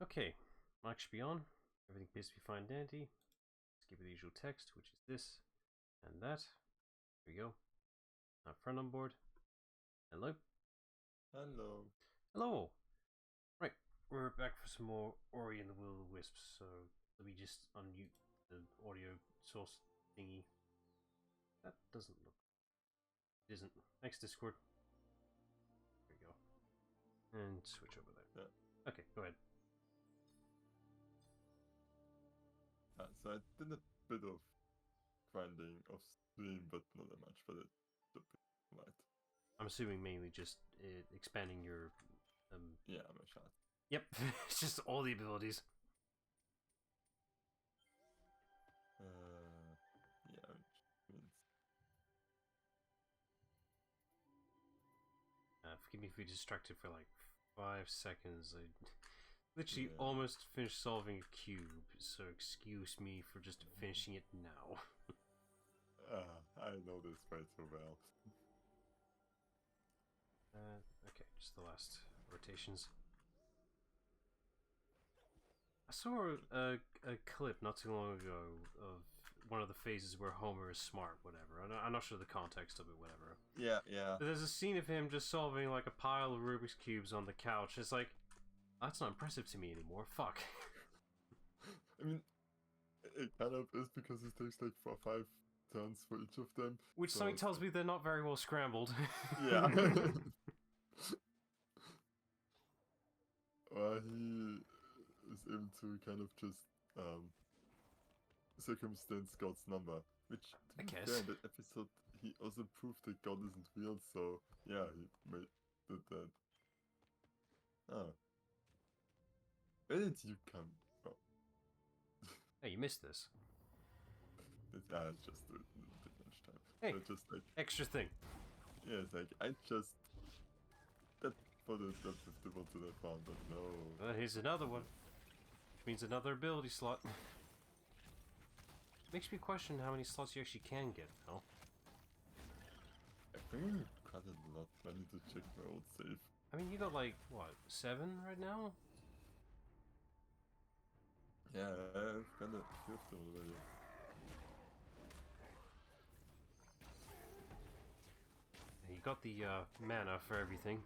Okay, mic should be on. Everything appears to be fine dandy. Let's give it the usual text, which is this and that. There we go. Now friend on board. Hello. Hello. Hello. Right, we're back for some more Ori and the Will of the Wisps. So let me just unmute the audio source thingy. That doesn't look. It isn't. Thanks, Discord. There we go. And switch over there. Yeah. Okay, go ahead. So I did a bit of grinding off stream, but not that much, but it's a bit light. I'm assuming mainly just expanding your. Yeah, I'm a shot. Yep, it's just all the abilities. Yeah, which means. Forgive me if we distracted for like 5 seconds. I literally almost finished solving a cube, so excuse me for just finishing it now. I know this way too well. Okay, just the last rotations. I saw a clip not too long ago of one of the phases where Homer is smart, whatever. I'm not sure the context of it, whatever. Yeah. But there's a scene of him just solving like a pile of Rubik's Cubes on the couch. It's like, that's not impressive to me anymore. Fuck. I mean, it kind of is because it takes like 5 turns for each of them. Which so something tells me they're not very well scrambled. Yeah. Well, he is able to kind of just circumstance God's number, which to be fair, in that episode he also proved that God isn't real, so yeah, he did that. Oh. Where did you come from? Hey, you missed this. It's just didn't much time. Hey, so just like extra thing. Yeah, it's like I just that for the 51 to that found, but no. Well, here's another one. Which means another ability slot. Makes me question how many slots you actually can get, though. I think I got a lot. I need to check my old save. I mean, you got like, what, 7 right now? Yeah, I've got a few of them already. You got the mana for everything.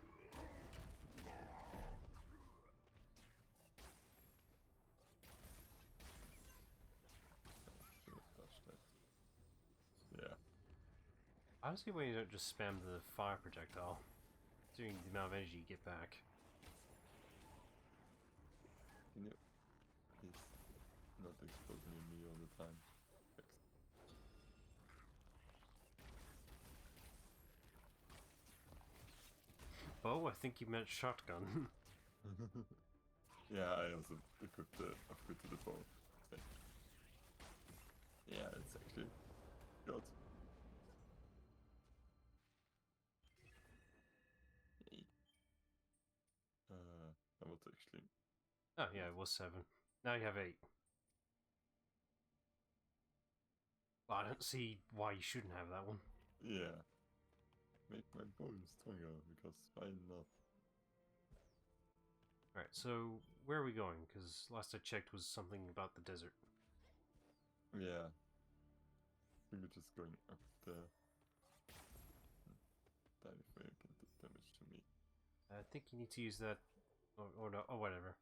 Yeah. I don't see why you don't just spam the fire projectile, considering the amount of energy you get back. Can you please not exposing me all the time? Thanks. Oh, I think you meant shotgun. Yeah, I also equipped the upgrade to the bow. Yeah, it's actually good. I want to actually. Oh yeah, it was 7. Now you have 8. Well, I don't see why you shouldn't have that one. Yeah. Make my bow stronger, because why not? Alright, so where are we going? Because last I checked was something about the desert. Yeah. I think we're just going up there. That if I can do damage to me. I think you need to use that, or no, oh whatever.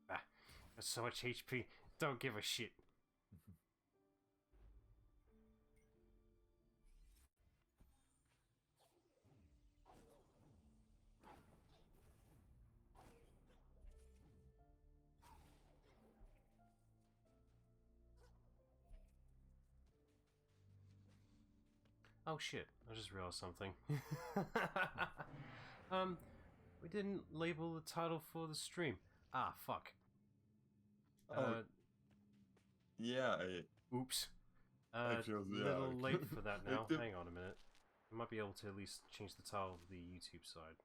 Ah, that's so much HP. Don't give a shit. Oh shit, I just realized something. We didn't label the title for the stream. Ah, fuck. Yeah, Oops. I feel Little late for that now. Like Hang on a minute. I might be able to at least change the title of the YouTube side.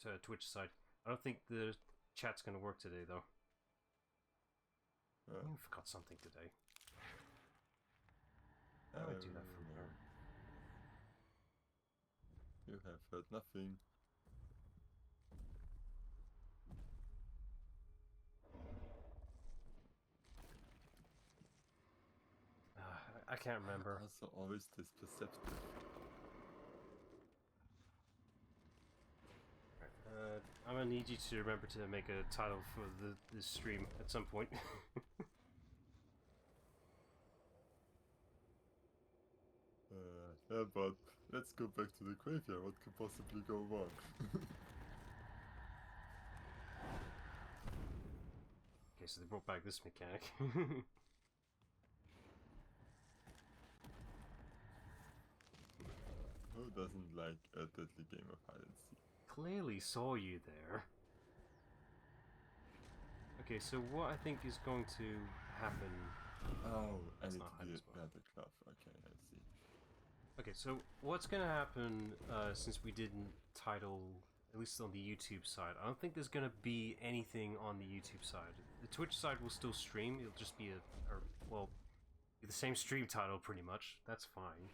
To Twitch side. I don't think the chat's gonna work today, though. I forgot something today. How do I do that from here? You have heard nothing. I can't remember. Also, always this perceptive. I'm gonna need you to remember to make a title for this stream at some point. Yeah, but let's go back to the graveyard. What could possibly go wrong? Okay, so they brought back this mechanic. Who doesn't like a deadly game of hide and seek? Clearly saw you there. Okay, so what I think is going to happen... Oh, I That's need not to hide be as well. the cloth. Okay, I see. Okay, so what's gonna happen, since we didn't title, at least on the YouTube side, I don't think there's gonna be anything on the YouTube side. The Twitch side will still stream, it'll just be be the same stream title pretty much, that's fine.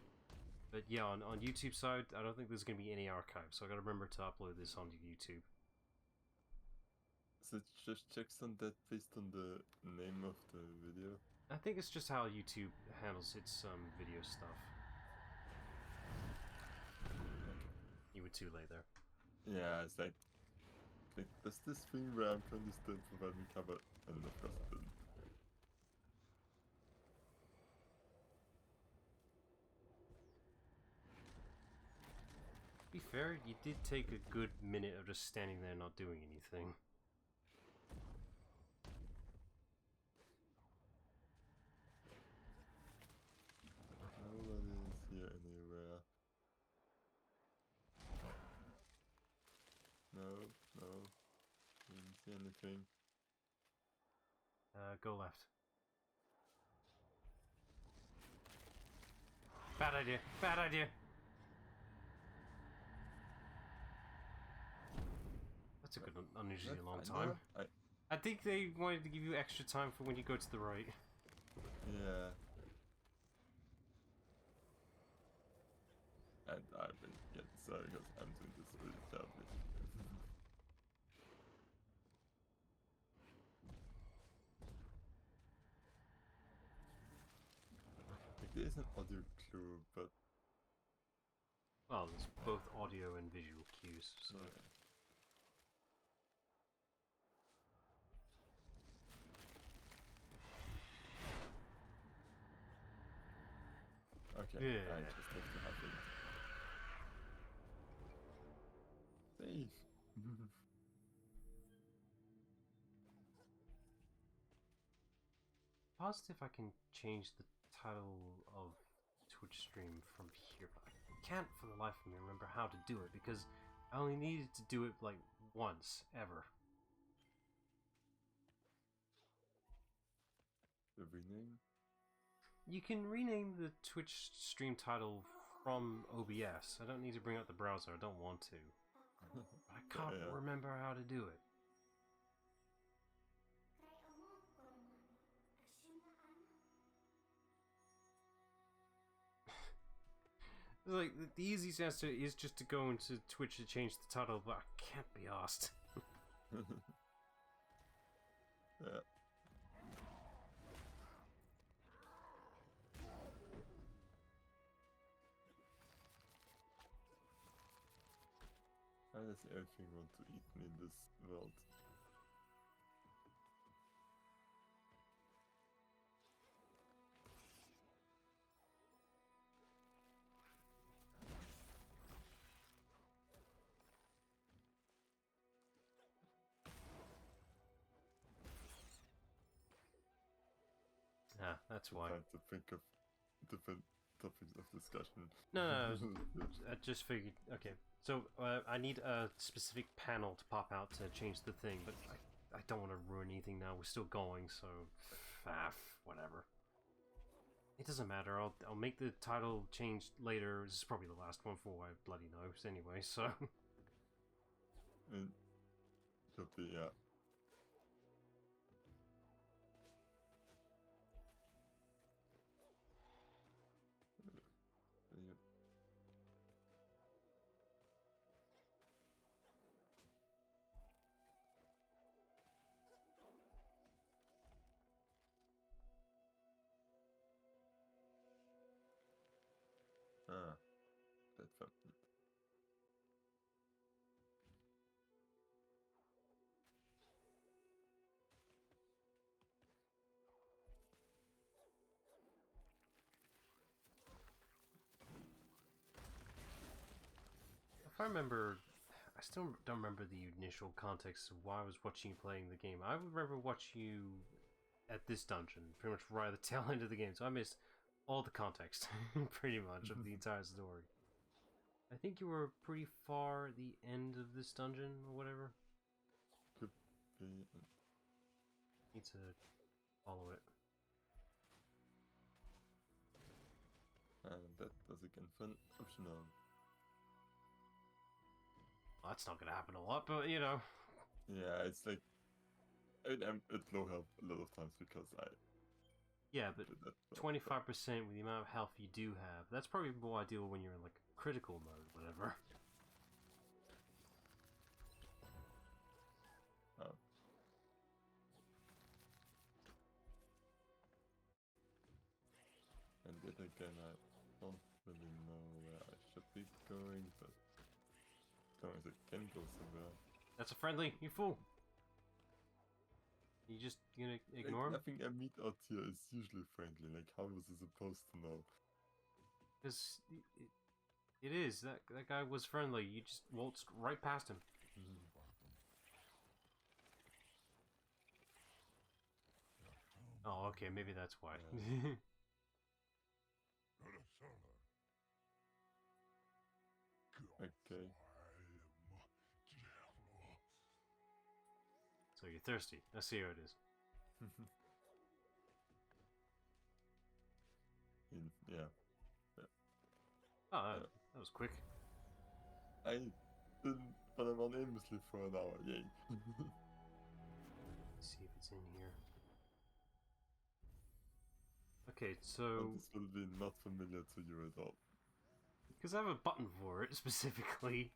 But yeah, on YouTube side, I don't think there's gonna be any archive, so I gotta remember to upload this onto YouTube. So it just checks on that based on the name of the video? I think it's just how YouTube handles its video stuff. You were too late there. Yeah, it's like does this thing where I'm currently still providing cover? And of course it didn't. To be fair, you did take a good minute of just standing there not doing anything. Nobody is here anywhere. No. Didn't see anything. Go left. Bad idea! Bad idea! That's a good, unusually long time. I think they wanted to give you extra time for when you go to the right. Yeah. And I've been getting sorry because I'm doing this really terribly. Like, there is an audio clue, but Well, there's both audio and visual cues, so... yeah. Okay, Yeah. I just have to have it. Save! Positive I can change the title of Twitch stream from here, but I can't for the life of me remember how to do it, because I only needed to do it, like, once, ever. The rename? You can rename the Twitch stream title from OBS. I don't need to bring up the browser, I don't want to. But I can't remember how to do it. Like, the easiest answer is just to go into Twitch to change the title, but I can't be asked. Yeah. How does everything want to eat me in this world? Ah, that's why. Time to think of different topics of discussion. No, I just figured. Okay, so I need a specific panel to pop out to change the thing, but I don't want to ruin anything now. We're still going, so whatever. It doesn't matter. I'll make the title change later. This is probably the last one for I bloody knows anyway. So. Could be, yeah. I remember, I still don't remember the initial context of why I was watching you playing the game. I remember watching you at this dungeon, pretty much right at the tail end of the game, so I missed all the context, pretty much, of the entire story. I think you were pretty far at the end of this dungeon, or whatever. Could be. Need to follow it. And that does again fun optional. Well, that's not gonna happen a lot, but you know. Yeah, it's like I'm at low health a lot of times because I. Yeah, but 25% with the amount of health you do have, that's probably more ideal when you're in like critical mode, whatever. Oh. And yet again, I don't really know where I should be going, but as long as I can go somewhere. That's a friendly, you fool! You just gonna ignore him? Nothing I meet out here is usually friendly, like how was I supposed to know? Because it is, that guy was friendly, you just waltzed right past him. Oh, okay, maybe that's why. Yeah. Okay. So you're thirsty. I see how it is. Yeah. Oh, that was quick. I didn't, but I'm on aimlessly for an hour. Yay. Let's see if it's in here. Okay, so this will be not familiar to you at all. because I have a button for it specifically.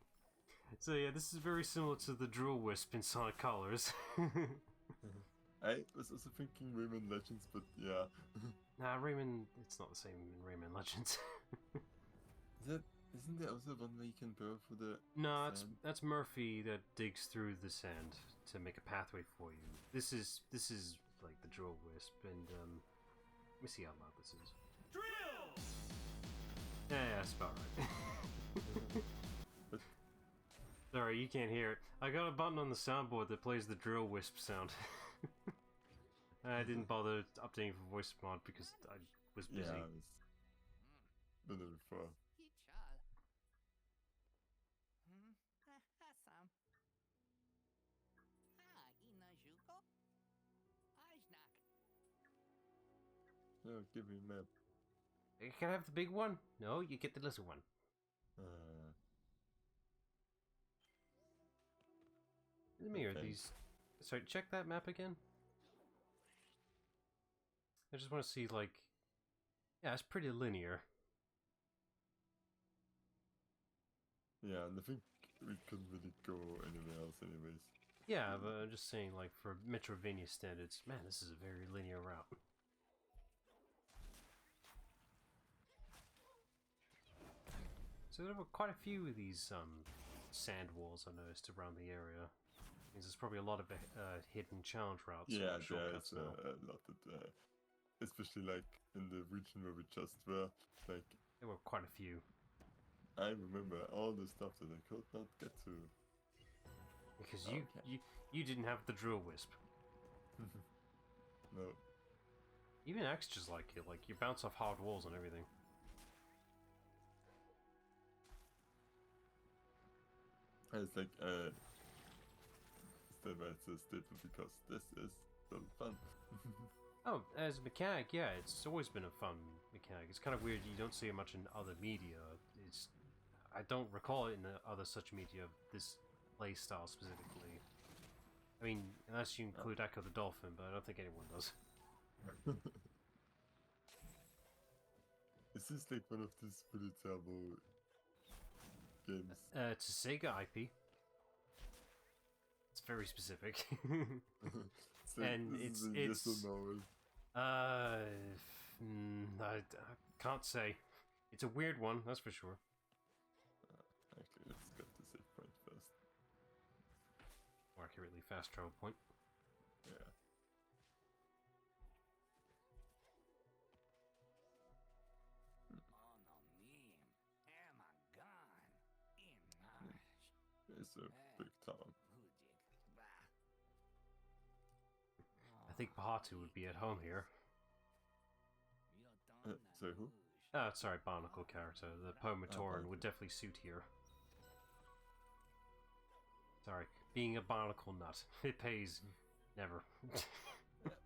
So yeah, this is very similar to the Drill Wisp in Sonic Colors. I was also thinking Rayman Legends, but yeah. Nah, Rayman, it's not the same in Rayman Legends. Isn't there also one where you can burrow through the No, sand? that's Murphy that digs through the sand to make a pathway for you. This is like the Drill Wisp, and let me see how loud this is. Drill! Yeah, that's about right. Sorry, you can't hear it. I got a button on the soundboard that plays the Drill Wisp sound. I didn't bother updating for voice mod because I was busy. Yeah, it's been there before. No, give me a map. Can I have the big one? No, you get the little one. Let me hear these. Sorry, check that map again. I just want to see, like, yeah, it's pretty linear. Yeah, and I think we couldn't really go anywhere else anyways. Yeah, but I'm just saying, like, for Metrovania standards, man, this is a very linear route. So there were quite a few of these sand walls I noticed around the area. Means there's probably a lot of hidden challenge routes. Yeah, shortcuts there's a lot of especially like in the region where we just were. Like there were quite a few. I remember all the stuff that I could not get to. Because you didn't have the Drill Wisp. No. Even X just like it. Like you bounce off hard walls and everything. It's like step by step because this is so fun. Oh, as a mechanic, yeah, it's always been a fun mechanic. It's kind of weird you don't see it much in other media. I don't recall it in other such media of this playstyle specifically. I mean, unless you include Echo the Dolphin, but I don't think anyone does. Is this like one of these really terrible games? It's a Sega IP. It's very specific. And it's yes or no. I can't say. It's a weird one, that's for sure. Actually, let's get the save point first. More accurately, fast travel point. Yeah. a big town. I think Bahatu would be at home here. Say who? Sorry, Barnacle character. The Pomatoran would definitely suit here. Sorry, being a barnacle nut. It pays. Never.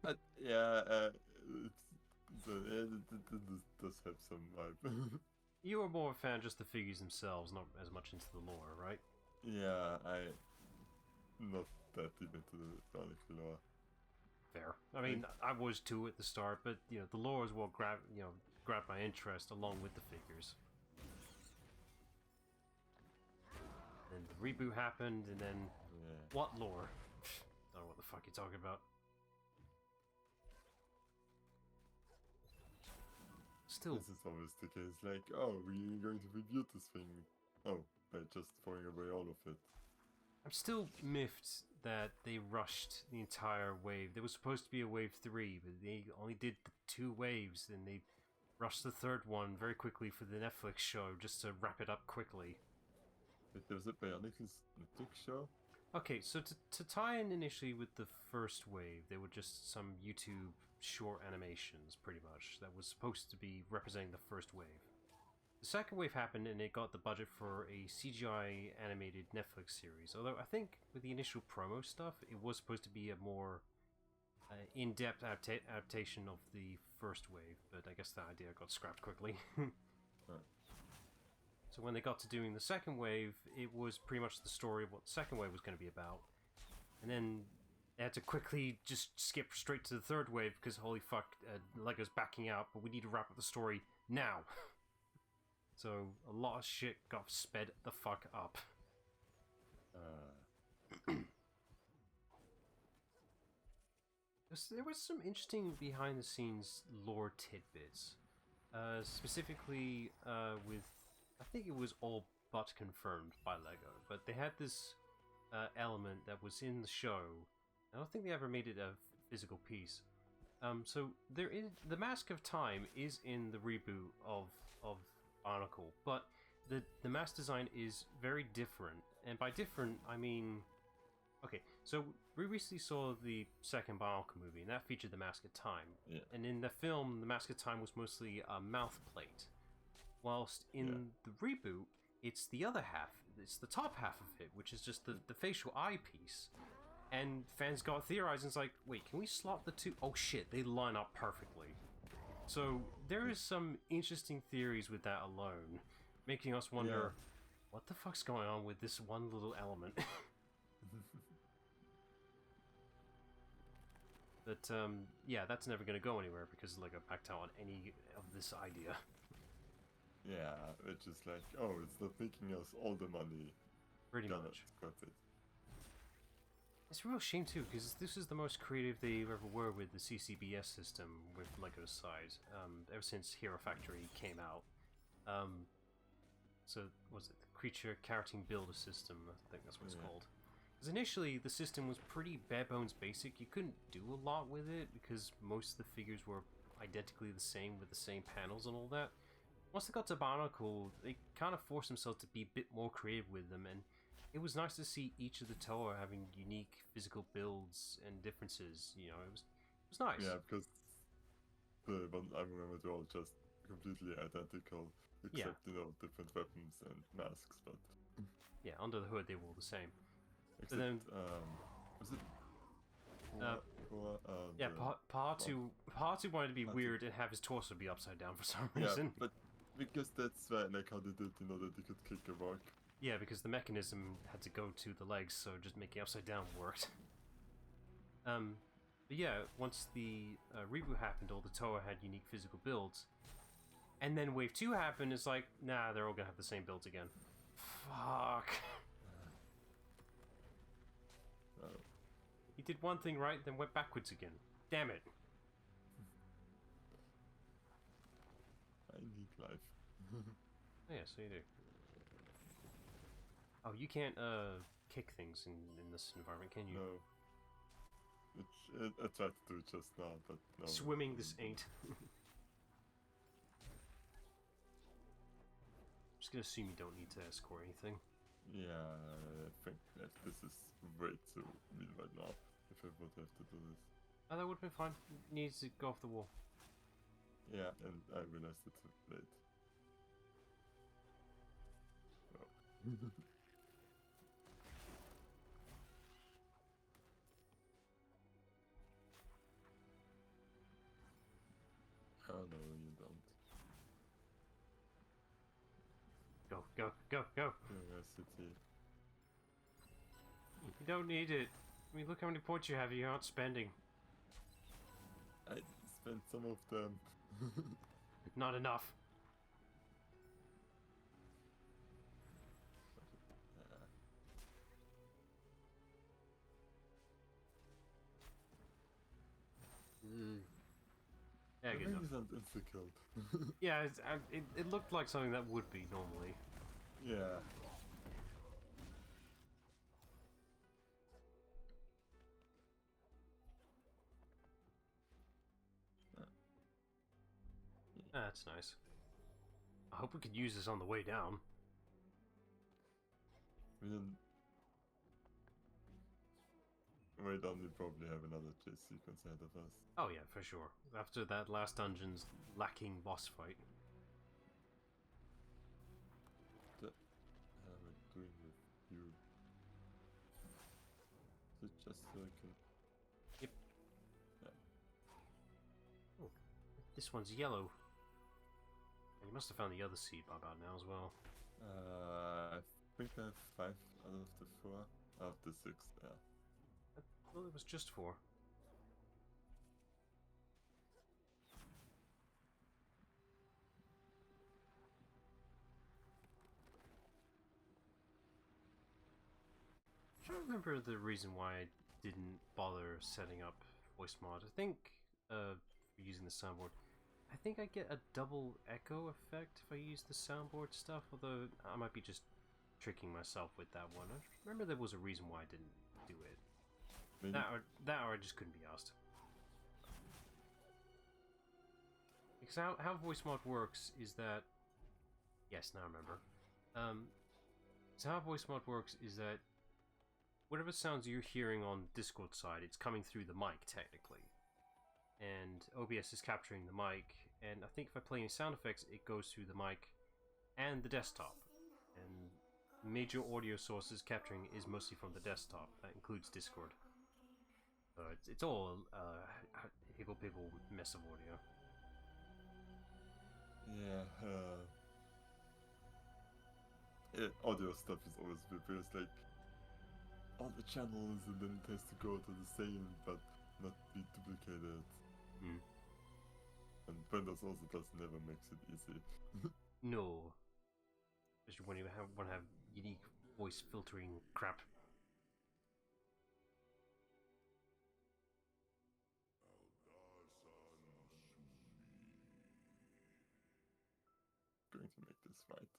It does have some vibe. You are more a fan of just the figures themselves, not as much into the lore, right? Yeah, I'm not that deep into the barnacle lore. Fair. I mean, I was too at the start, but you know, the lore is what grabbed my interest along with the figures. And the reboot happened, and then what lore? I don't know what the fuck you're talking about. Still, this is always the case. Like, oh, we're going to reboot this thing. Oh, by just throwing away all of it. I'm still miffed that they rushed the entire wave. There was supposed to be a wave 3, but they only did the 2 waves, and they rushed the 3rd one very quickly for the Netflix show just to wrap it up quickly. But there was a Bionicles Netflix show? Okay, so to tie in initially with the first wave, they were just some YouTube short animations, pretty much, that was supposed to be representing the first wave. The second wave happened, and it got the budget for a CGI animated Netflix series. Although I think with the initial promo stuff, it was supposed to be a more in-depth adaptation of the first wave, but I guess that idea got scrapped quickly. So when they got to doing the second wave, it was pretty much the story of what the second wave was going to be about. And then they had to quickly just skip straight to the third wave because holy fuck, Lego's backing out, but we need to wrap up the story now. So a lot of shit got sped the fuck up. There was some interesting behind-the-scenes lore tidbits. Specifically with, I think it was all but confirmed by LEGO, but they had this element that was in the show. I don't think they ever made it a physical piece. So there is the Mask of Time is in the reboot of Barnacle, but the mask design is very different, and by different I mean, okay, so we recently saw the second Barnacle movie, and that featured the Mask of Time, and in the film, the Mask of Time was mostly a mouth plate, whilst in the reboot, it's the other half, it's the top half of it, which is just the facial eyepiece, and fans got theorizing, it's like, wait, can we slot the two? Oh shit, they line up perfectly. So there is some interesting theories with that alone, making us wonder, what the fuck's going on with this one little element? But yeah, that's never going to go anywhere because LEGO backed out on any of this idea. Yeah, it's just like, oh, it's not making us all the money. Pretty much. It's a real shame too, because this is the most creative they ever were with the CCBS system with LEGO's side, ever since Hero Factory came out. So, was it the Creature Character Builder system? I think that's what it's called. Because initially, the system was pretty bare bones basic. You couldn't do a lot with it, because most of the figures were identically the same with the same panels and all that. Once they got to Barnacle, they kind of forced themselves to be a bit more creative with them, and it was nice to see each of the Toa having unique physical builds and differences. You know, it was nice. Yeah, because the one I remember they're all just completely identical, except you know, different weapons and masks. But yeah, under the hood they were all the same. Except, then, was it? Pahatu wanted to be weird and have his torso be upside down for some reason. Yeah, but because that's like how they did, you know, that you could kick a rock. Yeah, because the mechanism had to go to the legs, so just making upside down worked. But yeah, once the reboot happened, all the Toa had unique physical builds. And then Wave 2 happened, it's like, nah, they're all gonna have the same builds again. Fuck. He did one thing right, then went backwards again. Damn it. I need life. Oh, yeah, so you do. Oh, you can't kick things in this environment, can you? No. I tried to do it just now, but no. Swimming this ain't. Just gonna assume you don't need to escort anything. Yeah, I think that this is way too mean right now. If I would have to do this. Oh, that would have been fine. It needs to go off the wall. Yeah, and I realized it too late. Oh. Oh no, you don't. Go, go, go, go! Curiosity. You don't need it. I mean, look how many points you have. You aren't spending. I spent some of them. Not enough. Yeah, good enough. Isn't insta-killed. Yeah, it looked like something that would be normally. Yeah. That's nice. I hope we could use this on the way down. We didn't. Wait on, we probably have another chase sequence ahead of us. Oh yeah, for sure. After that last dungeon's lacking boss fight. What am I doing with you? Is it just so I can... Yep. Yeah. Oh, this one's yellow. You must have found the other seed by about now as well. I think I have 5 out of the 4. Out of the 6, yeah. Well, it was just 4. I don't remember the reason why I didn't bother setting up voice mod. I think, for using the soundboard, I think I get a double echo effect if I use the soundboard stuff, although I might be just tricking myself with that one. I remember there was a reason why I didn't do it. Maybe. That or I just couldn't be asked. Because how voice mod works is that... Yes, now I remember. So how voice mod works is that whatever sounds you're hearing on Discord side, it's coming through the mic, technically. And OBS is capturing the mic, and I think if I play any sound effects, it goes through the mic and the desktop. And major audio sources capturing is mostly from the desktop. That includes Discord. So it's all higgle-piggle mess of audio. Yeah, audio stuff is always weird because like all the channels and then it has to go to the same but not be duplicated. And Windows also does never makes it easy. No. Especially when you want to have unique voice filtering crap. Going to make this right.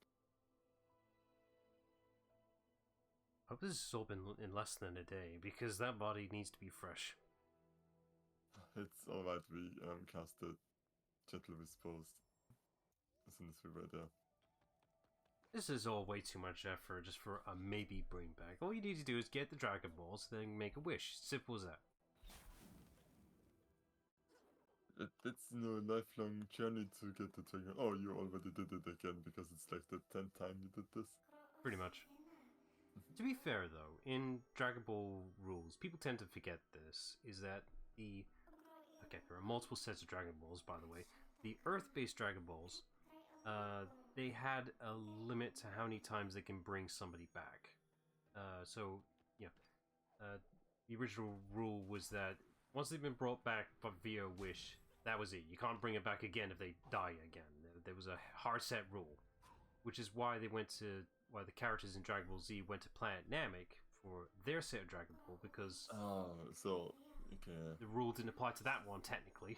I hope this has all been in less than a day, because that body needs to be fresh. It's alright, we casted Gentle Disposed as soon as we were there. This is all way too much effort just for a maybe bring back. All you need to do is get the Dragon Balls, then make a wish. Simple as that. It's a lifelong journey to get the Dragon. Oh, you already did it again because it's like the 10th time you did this? Pretty much. To be fair though, in Dragon Ball rules, people tend to forget this, is that the... Okay, there are multiple sets of Dragon Balls, by the way. The Earth-based Dragon Balls, they had a limit to how many times they can bring somebody back. The original rule was that once they've been brought back but via wish, that was it. You can't bring it back again if they die again. There was a hard set rule, which is why the characters in Dragon Ball Z went to Planet Namek for their set of Dragon Ball, because okay, the rule didn't apply to that one technically.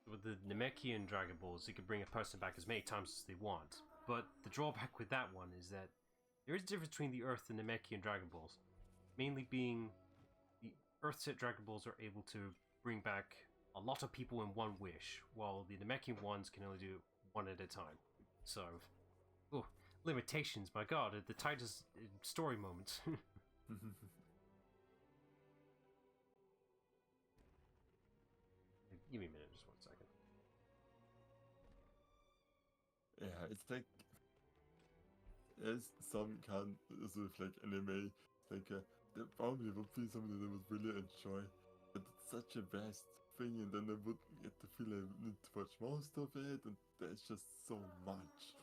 With the Namekian Dragon Balls, you can bring a person back as many times as they want. But the drawback with that one is that there is a difference between the Earth and Namekian Dragon Balls. Mainly being the Earth set Dragon Balls are able to bring back a lot of people in one wish, while the Namekian ones can only do one at a time. sort of. Oh, limitations, my god, the tightest story moments. Give me a minute, just 1 second. Yeah, it's like as some kind of like anime, like there probably would be something that I would really enjoy, but it's such a vast thing, and then I would get the feel I need to watch most of it, and there's just so much.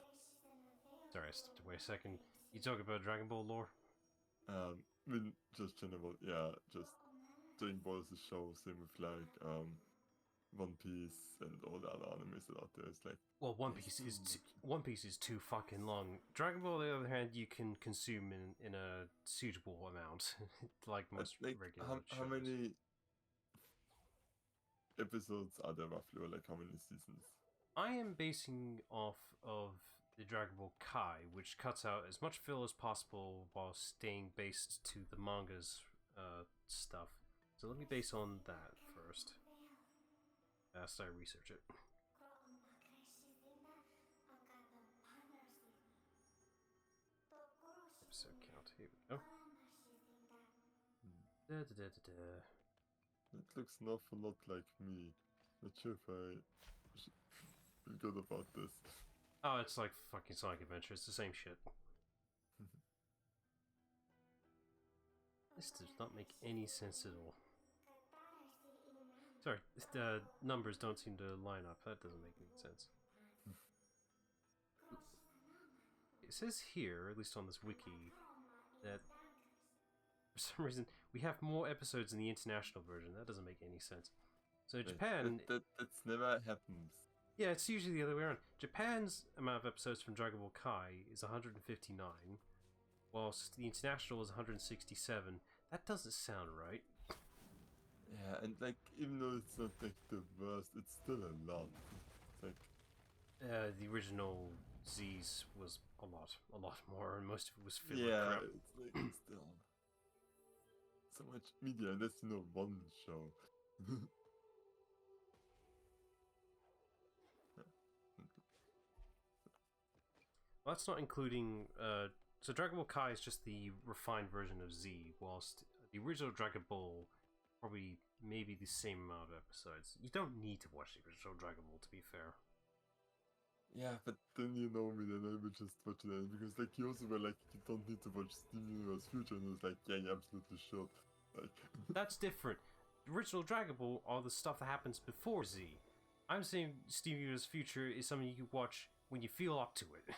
Sorry, I stepped away a second. You talk about Dragon Ball lore? I mean, just general, yeah, just Dragon Ball is a show, same with like One Piece and all the other animes that are out there. It's like, well, One Piece is too fucking long. Dragon Ball, on the other hand, you can consume in a suitable amount, like most like regular shows. how many episodes are there roughly, or like how many seasons? I am basing off of the Dragon Ball Kai, which cuts out as much fill as possible while staying based to the manga's stuff. So let me base on that first. As I research it. Episode count. Here we go. It looks an awful lot like me. Not sure if I should feel good about this. Oh, it's like fucking Sonic Adventure. It's the same shit. This does not make any sense at all. Sorry, the numbers don't seem to line up. That doesn't make any sense. It says here, at least on this wiki, that for some reason we have more episodes in the international version. That doesn't make any sense. So Japan... That's never happens. Yeah, it's usually the other way around. Japan's amount of episodes from Dragon Ball Kai is 159, whilst the international is 167. That doesn't sound right. Yeah, and like, even though it's not like the worst, it's still a lot. It's like... the original Z's was a lot more, and most of it was filler crap. Yeah, it's like, still... so much media, and that's, one show. Well, that's not including... so Dragon Ball Kai is just the refined version of Z, whilst the original Dragon Ball probably maybe the same amount of episodes. You don't need to watch the original Dragon Ball, to be fair. Yeah, but then you know me, then I would just watch it, because like you also were like, you don't need to watch Steam Universe Future, and it was like, yeah, you absolutely should. Like... That's different. The original Dragon Ball are the stuff that happens before Z. I'm saying Steam Universe Future is something you can watch when you feel up to it.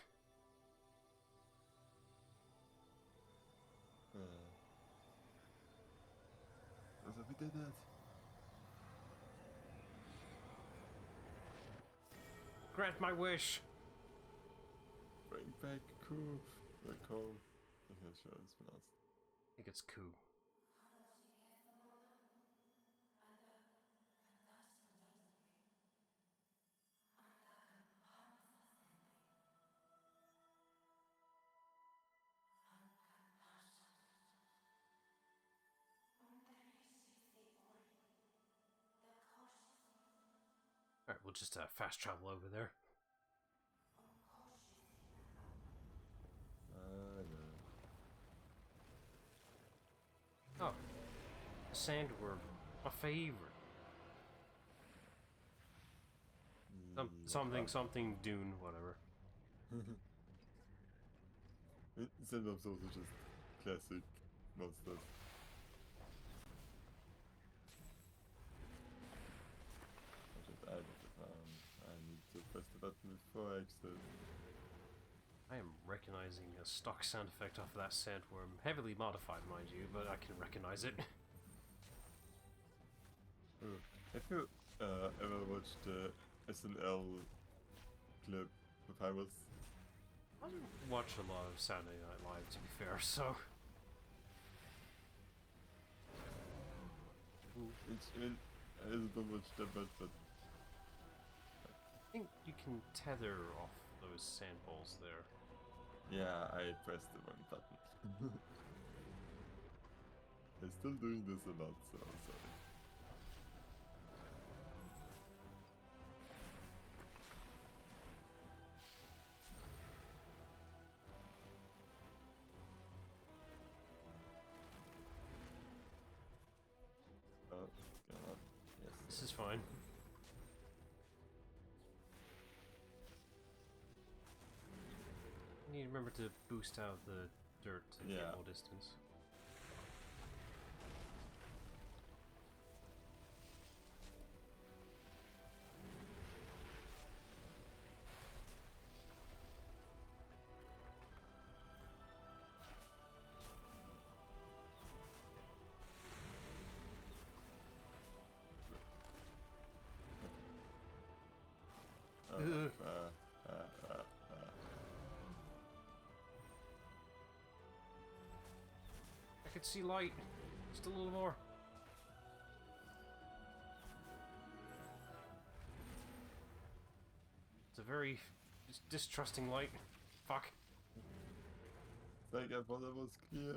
So we did it. Grant my wish! Bring back Coup. Back home. Okay, sure, it's pronounced. I think it's Coup. Alright, we'll just fast travel over there. Yeah. Oh, sandworm, my favorite. Something Dune, whatever. Sandworms also just classic monsters. I need to press the button before I exit. I am recognizing a stock sound effect off of that sandworm. Heavily modified, mind you, but I can recognize it. Have you ever watched the SNL clip with Pirates? I don't watch a lot of Saturday Night Live, to be fair, so... I don't watch that much, but... I think you can tether off those sandballs there. Yeah, I pressed the wrong button. I'm still doing this a lot, so I'm sorry. fine. You need to remember to boost out the dirt to get more distance. I could see light. Just a little more. It's a very distrusting light. Fuck. Like I thought that was clear.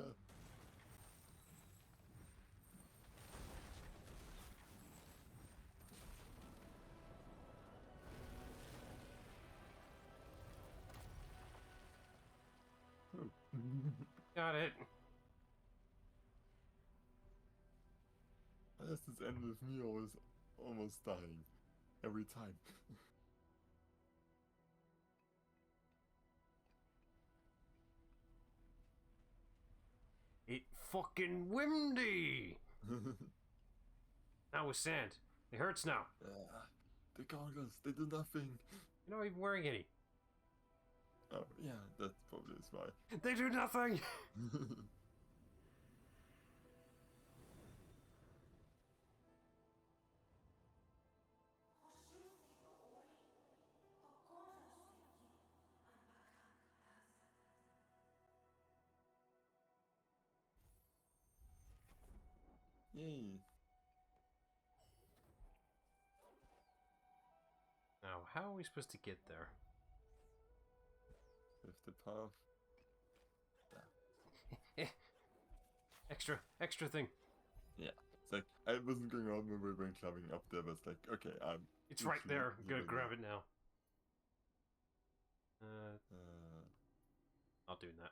Got it. Why does this end with me always almost dying? Every time. It fucking windy! Now with sand. It hurts now. The goggles, they do nothing. You're not even wearing any. Oh, yeah, that probably is why. They do nothing! Yay. Now, how are we supposed to get there? With the path. Extra thing. Yeah. It's like, I wasn't going on when we were climbing up there, but it's like, okay, It's right there. I'm gonna grab it now. Not doing that.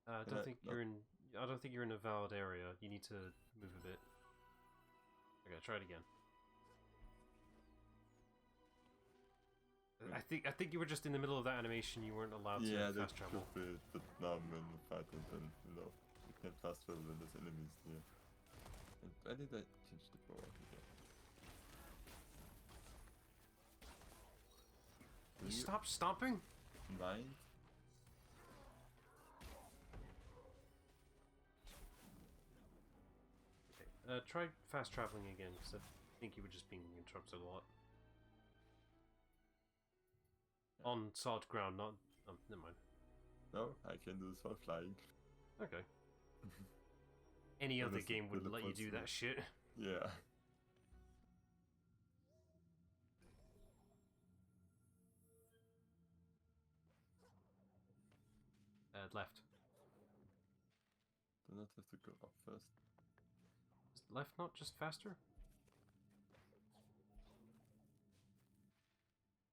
I don't think you're in. I don't think you're in a valid area. You need to move a bit. Okay, try it again. I think you were just in the middle of that animation. You weren't allowed to fast travel. Yeah, that could be. But now I'm in the fight, and then you can fast travel when there's enemies here. And why did I change the power again? Can you stop stomping? Mind? Try fast traveling again, because I think you were just being interrupted a lot. On solid ground, not... Oh, never mind. No, I can do this while flying. Okay. Any other game would let you do that shit. Yeah. Left. Do not have to go up first. Is left not just faster?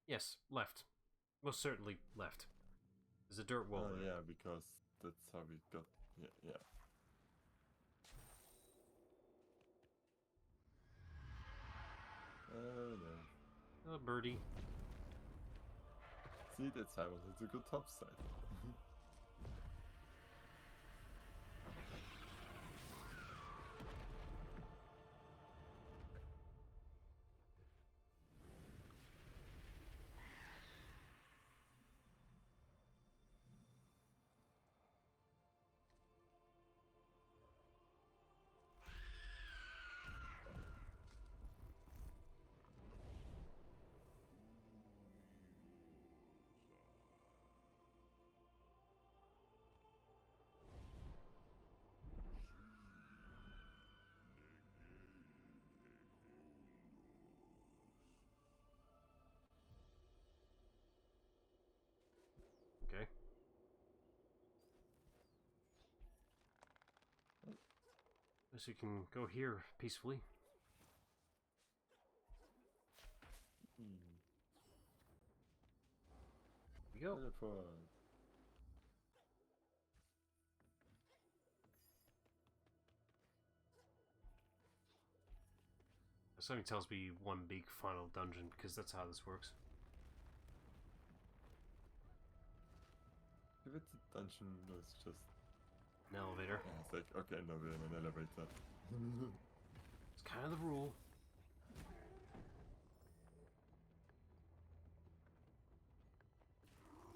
Yes, left. Most certainly left. There's a dirt wall there. Yeah, because that's how we got... Yeah. Oh no. Oh, birdie. See, that's how I wanted to go topside. Okay. Guess we can go here peacefully. Here we go. Teleport. Something tells me one big final dungeon, because that's how this works. If it's a dungeon, it's just An elevator. yeah, it's like okay, no, we're in an elevator. It's kind of the rule.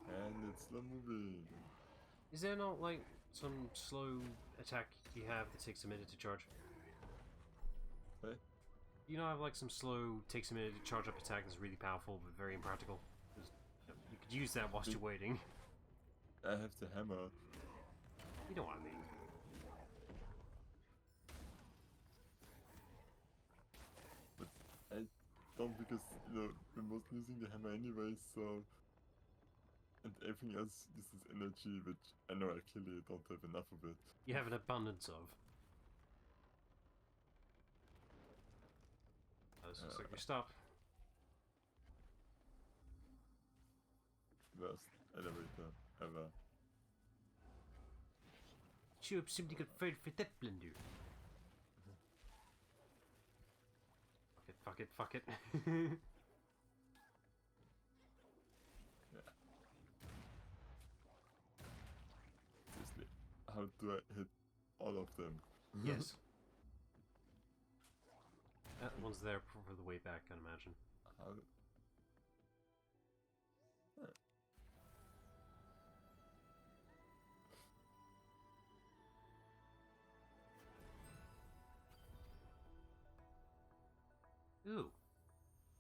And it's slow moving. Is there not like some slow attack you have that takes a minute to charge? Hey? You know, I have like some slow, takes a minute to charge up attack that's really powerful but very impractical. You could use that whilst you're waiting. I have the hammer. You know what I mean. But I don't, because we're mostly using the hammer anyway, so. And everything else uses energy, which I know I clearly don't have enough of it. You have an abundance of. This looks like we stop. Worst elevator ever. Sure, somebody got fired for that blender. Fuck it, fuck it, fuck it. Seriously, how do I hit all of them? Yes. That one's there for the way back, I'd imagine. How? Ooh.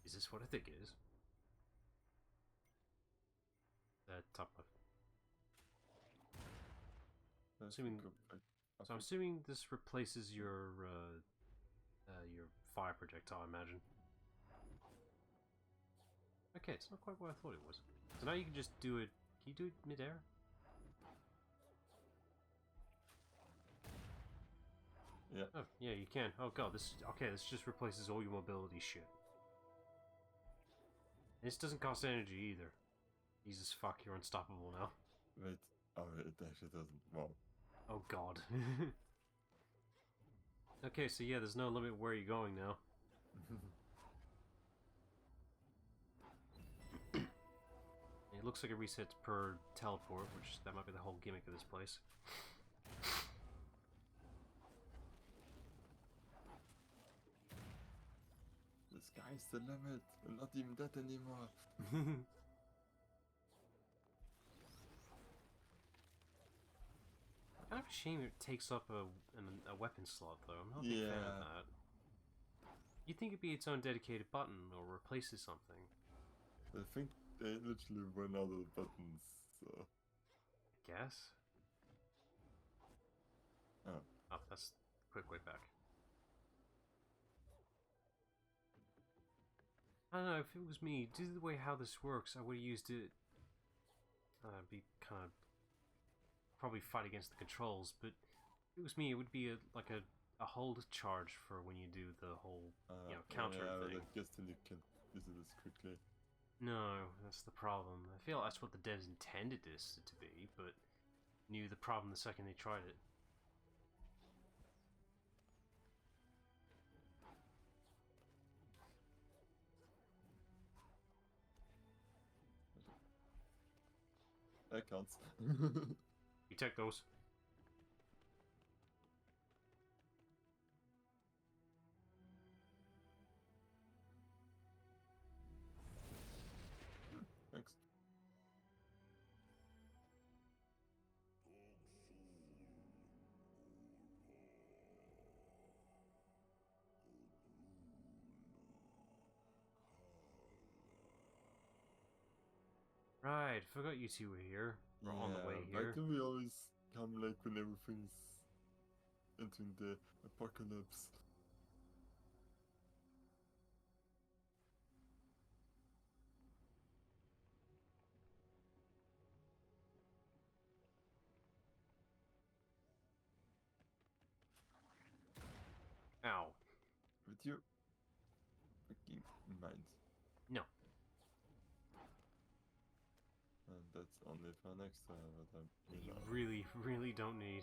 Is this what I think it is? Top left. Assuming, so I'm assuming this replaces your fire projectile, I imagine. Okay, it's not quite what I thought it was. So now you can just do it. Can you do it mid-air? Yeah. Oh, yeah, you can. Oh god, this just replaces all your mobility shit. This doesn't cost energy either. Jesus fuck, you're unstoppable now. Wait. Oh, it actually doesn't. Wow. Oh god. Okay, so yeah, there's no limit where you're going now. It looks like it resets per teleport, which that might be the whole gimmick of this place. The sky's the limit. We're not even that anymore. Kind of a shame it takes up a weapon slot, though. I'm not a big fan of that. You'd think it'd be its own dedicated button or replaces something. I think they literally run out of buttons, so. I guess. Oh. Oh, that's a quick way back. I don't know, if it was me, due to the way how this works, I would have used it. Be kind of probably fight against the controls, but if it was me, it would be like a hold charge for when you do the whole counter thing. I guess then you can use it as quickly. No, that's the problem. I feel that's what the devs intended this to be, but knew the problem the second they tried it. That counts. You take those. Thanks. Right, forgot you two were here. We're on the way here. Why do we always come like when everything's entering the apocalypse? Ow. With your fucking mind. No. And that's only for next time. You really, really don't need.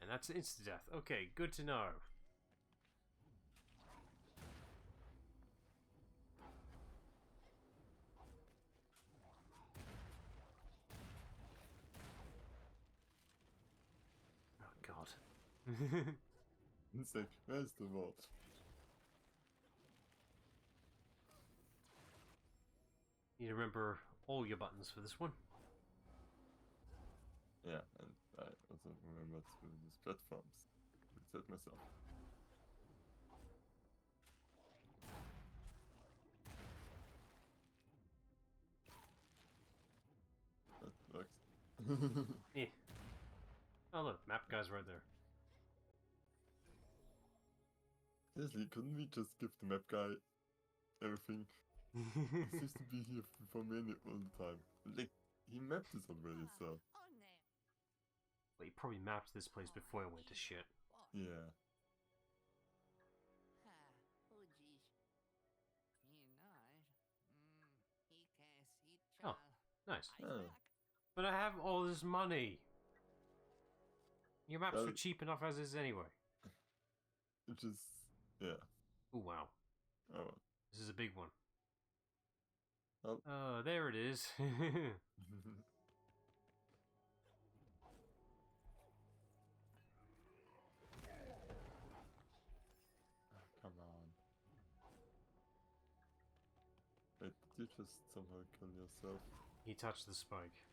And that's insta-death. Okay, good to know. Oh, God. It's like, where's the vault? You remember all your buttons for this one. Yeah, and I also remembered these platforms. Reset myself. That works. Yeah. Oh look, map guy's right there. Seriously, couldn't we just give the map guy everything? He seems to be here for me all the time. Like, he mapped this already, so... Well, he probably mapped this place before I went to shit. Yeah. Oh, nice. Oh. But I have all this money. Your maps were cheap enough as is anyway. It just... yeah. Oh, wow. Oh. This is a big one. Oh. There it is. Come on. Wait, did you just somehow kill yourself? He touched the spike.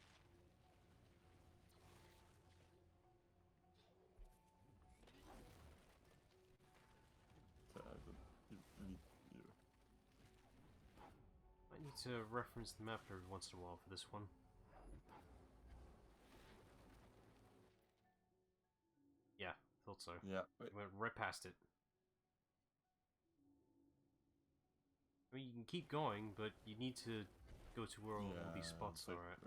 I need to reference the map every once in a while for this one. Yeah, thought so. Yeah, wait. Went right past it. I mean, you can keep going, but you need to go to where all these spots are at.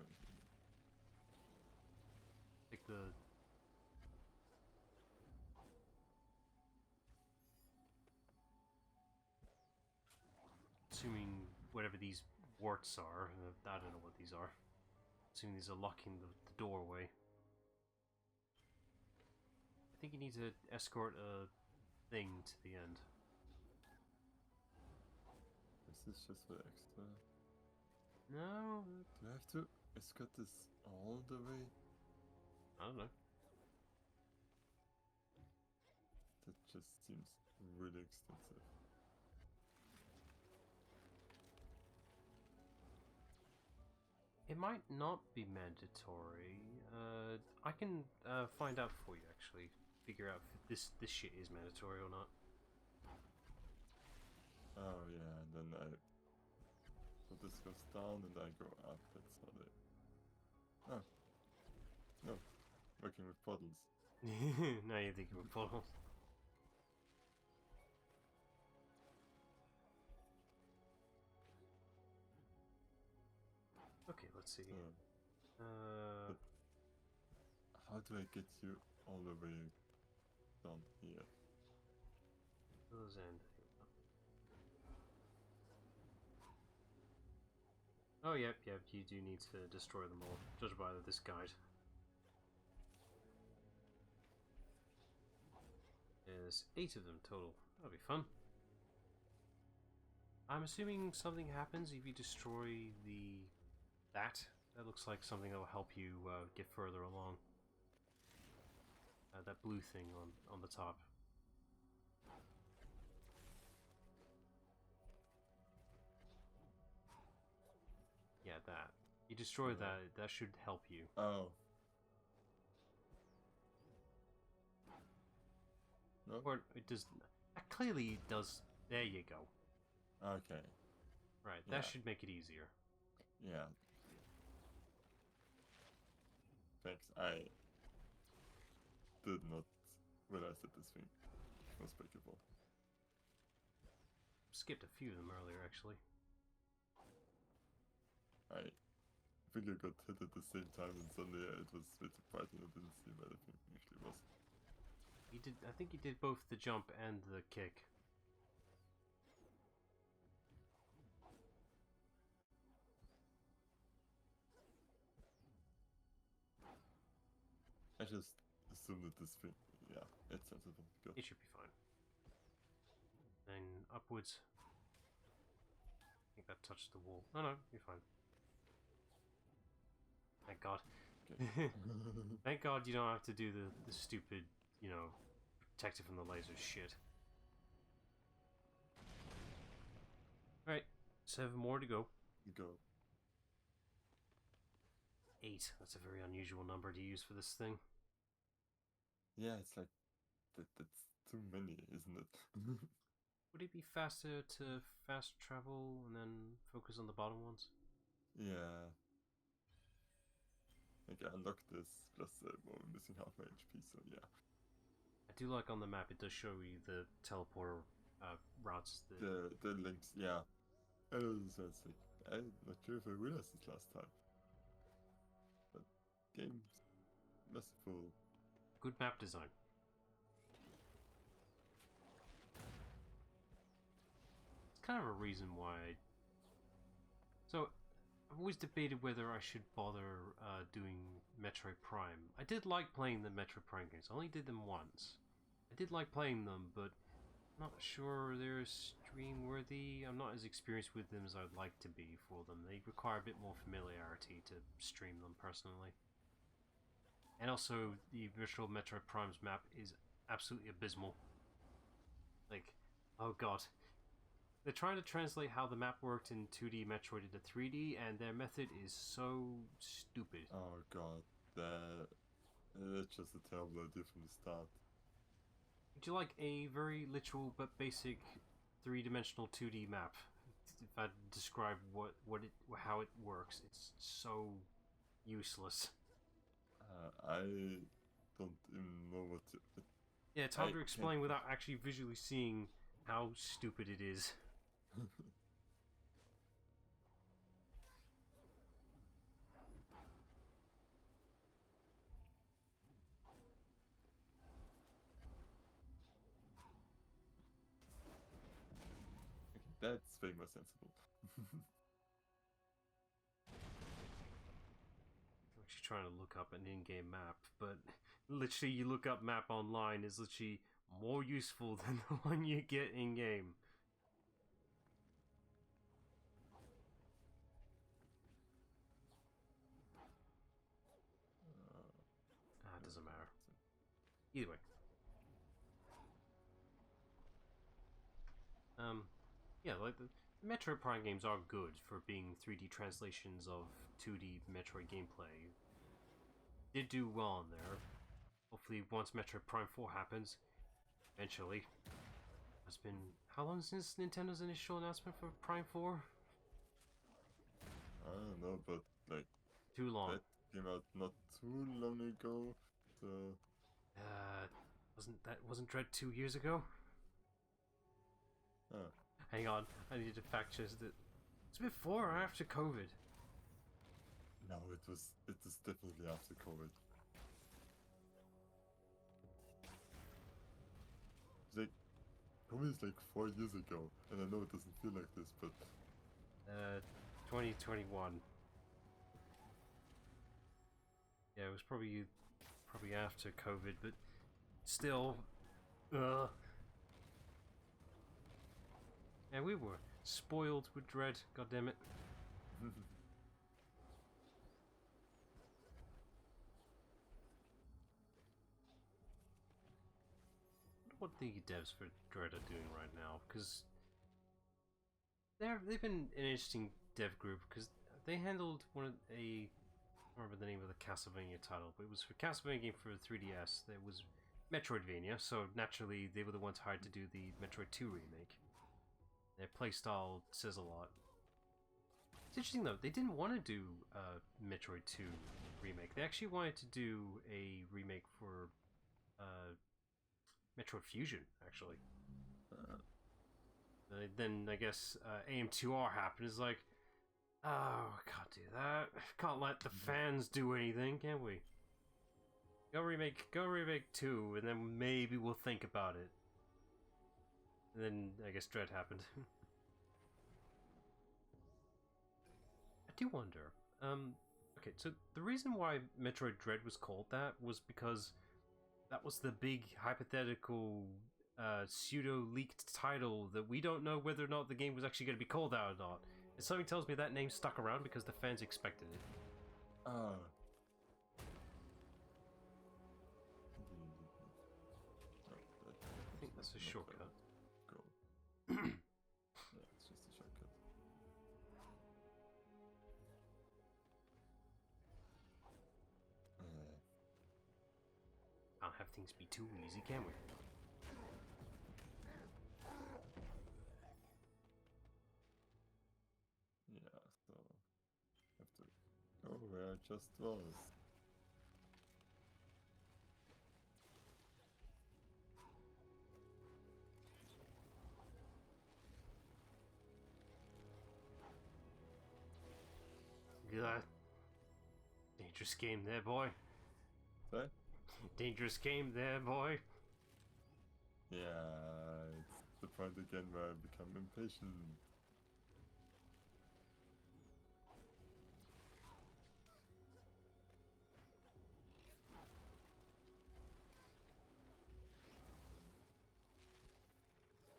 Like the... Assuming whatever these warts are, I don't know what these are. Assuming these are locking the doorway. I think you need to escort a thing to the end. Is this just for extra? No. Do I have to escort this all the way? I don't know. That just seems really extensive. It might not be mandatory. I can find out for you, actually. Figure out if this shit is mandatory or not. Oh yeah, and then so this goes down and I go up. That's how they... Oh. No. Working with puddles. Now you're thinking with puddles. Okay, let's see. How do I get you all the way down here? Those end. Oh, yep, you do need to destroy them all, judged by this guide. There's 8 of them total. That'll be fun. I'm assuming something happens if you destroy that. That looks like something that will help you get further along. That blue thing on the top. Yeah, that. You destroy that should help you. Oh. No? Or it does... That clearly does... There you go. Okay. Right, that should make it easier. Yeah. Thanks. I did not realize that this thing was breakable. Skipped a few of them earlier, actually. I think I got hit at the same time and suddenly it was a bit bright and I didn't see where the thing actually was. He did. I think he did both the jump and the kick. I just assumed that this thing yeah, it's sensible. Good. It should be fine. Then upwards. I think that touched the wall. No, you're fine. Thank God. Okay. Thank God you don't have to do the stupid, you know, protect it from the laser shit. Alright, 7 more to go. Go. 8. That's a very unusual number to use for this thing. Yeah, it's like that's too many, isn't it? Would it be faster to fast travel and then focus on the bottom ones? Yeah. Like I unlocked this, plus well, I'm missing half my HP, so yeah. I do like on the map it does show you the teleporter routes. The links, yeah. I was like, I'm not sure if I realized this last time. But game's merciful. Good map design. It's kind of a reason why. So I've always debated whether I should bother doing Metroid Prime. I did like playing the Metroid Prime games. I only did them once. I did like playing them, but I'm not sure they're stream worthy. I'm not as experienced with them as I'd like to be for them. They require a bit more familiarity to stream them personally. And also, the virtual Metroid Prime's map is absolutely abysmal. Like, oh god. They're trying to translate how the map worked in 2D Metroid into 3D, and their method is so stupid. Oh god, that's just a terrible idea from the start. Would you like a very literal but basic 3-dimensional 2D map? If I describe how it works, it's so useless. I don't even know what to... Yeah, it's hard to explain without actually visually seeing how stupid it is. That's way more sensible. I'm actually trying to look up an in-game map, but literally you look up map online is literally more useful than the one you get in-game. It doesn't matter. Either way. Yeah, like the Metroid Prime games are good for being 3D translations of 2D Metroid gameplay. Did do well in there. Hopefully once Metroid Prime 4 happens, eventually. It's been how long since Nintendo's initial announcement for Prime 4? I don't know, but like too long. That came out not too long ago, so wasn't Dread 2 years ago? huh. Hang on, I need to fact check that. It's before or after COVID? No, it was definitely after COVID. It's like COVID is like 4 years ago, and I know it doesn't feel like this, but 2021. Yeah, it was probably after COVID, but still, and we were spoiled with Dread. God damn it. What the devs for Dread are doing right now, because they've been an interesting dev group, because they handled I don't remember the name of the Castlevania title, but it was for Castlevania game for 3DS. There was Metroidvania, so naturally they were the ones hired to do the Metroid 2 remake. Their playstyle says a lot. It's interesting though, they didn't want to do Metroid 2 remake. They actually wanted to do a remake for Metroid Fusion, actually. Then I guess AM2R happened. It's like, oh, I can't do that. Can't let the fans do anything, can we? Go remake 2, and then maybe we'll think about it. And then I guess Dread happened. I do wonder. Okay, so the reason why Metroid Dread was called that was because That was the big hypothetical pseudo-leaked title that we don't know whether or not the game was actually going to be called that or not. And something tells me that name stuck around because the fans expected it. Ah. I think that's a shortcut. Go. Yeah, it's just a shortcut. Can't have things be too easy, can we? Yeah, so have to go where I just was. God. Dangerous game there, boy. Sorry? Dangerous game there, boy. Yeah, it's the point again where I become impatient.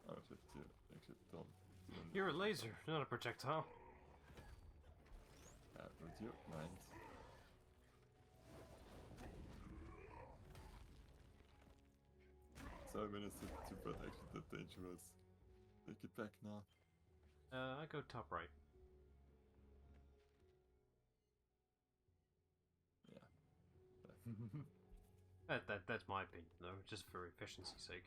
Oh shit, you actually don't. You're a laser, not a projectile. Would you mind? Sorry when I said too bad, actually that dangerous. Take it back now. I go top right. Yeah. That's my opinion, though, just for efficiency's sake.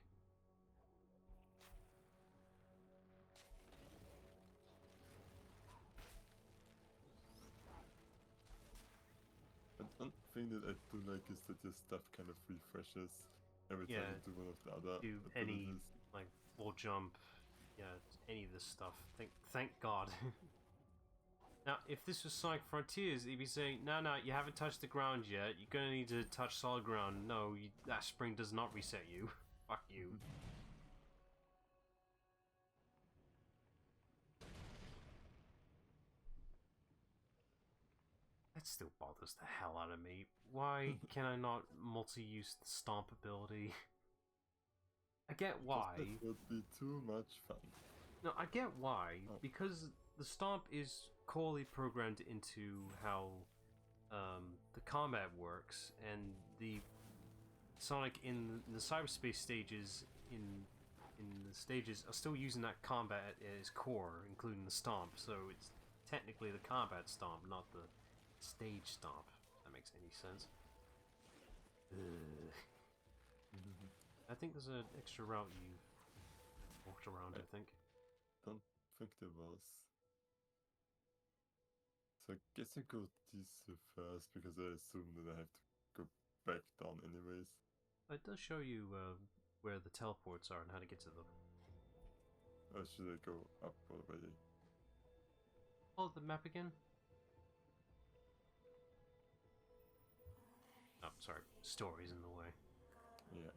But one thing that I do like is that your stuff kind of refreshes every time you do one of the other do abilities. any, like, full jump, yeah, any of this stuff. Thank God. Now, if this was Sonic Frontiers, he'd be saying, no, you haven't touched the ground yet. You're gonna need to touch solid ground. No, that spring does not reset you. Fuck you. That still bothers the hell out of me. Why can I not multi-use the stomp ability? I get why. It would be too much fun. No, I get why. Because the stomp is corely programmed into how the combat works, and the Sonic in the cyberspace stages in the stages are still using that combat at its core, including the stomp. So it's technically the combat stomp, not the stage stomp. If that makes any sense. I think there's an extra route you walked around. I think. Don't think there was. So I guess I go this first because I assume that I have to go back down anyways. It does show you where the teleports are and how to get to them. Or should I go up already? Oh, the map again? Oh, sorry. Story's in the way. Yeah.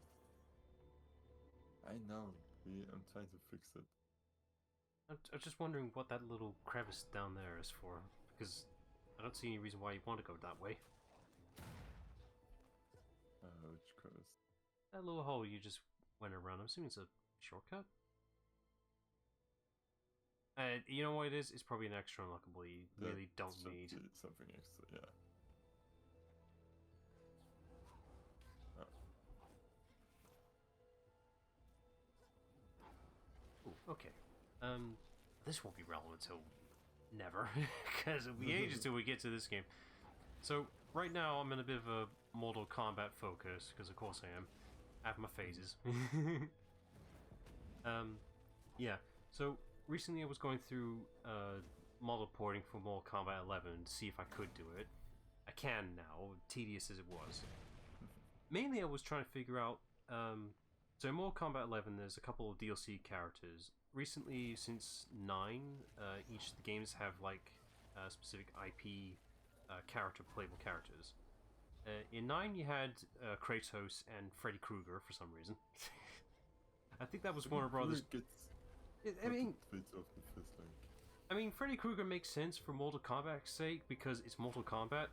I know. I'm trying to fix it. I'm just wondering what that little crevice down there is for, because I don't see any reason why you want to go that way. Which crevice? That little hole you just went around, I'm assuming it's a shortcut? You know what it is? It's probably an extra unlockable you really don't need. Something extra, yeah. Ooh, okay. This won't be relevant till never, because it'll be ages till we get to this game. So, right now I'm in a bit of a Mortal Kombat focus, because of course I am. I have my phases. Yeah, so recently I was going through model porting for Mortal Kombat 11 to see if I could do it. I can now, tedious as it was. Mainly I was trying to figure out, so in Mortal Kombat 11 there's a couple of DLC characters. Recently, since 9, each of the games have like specific IP playable characters. In 9 you had Kratos and Freddy Krueger for some reason. I think that was Warner Brothers. I mean, Freddy Krueger makes sense for Mortal Kombat's sake because it's Mortal Kombat.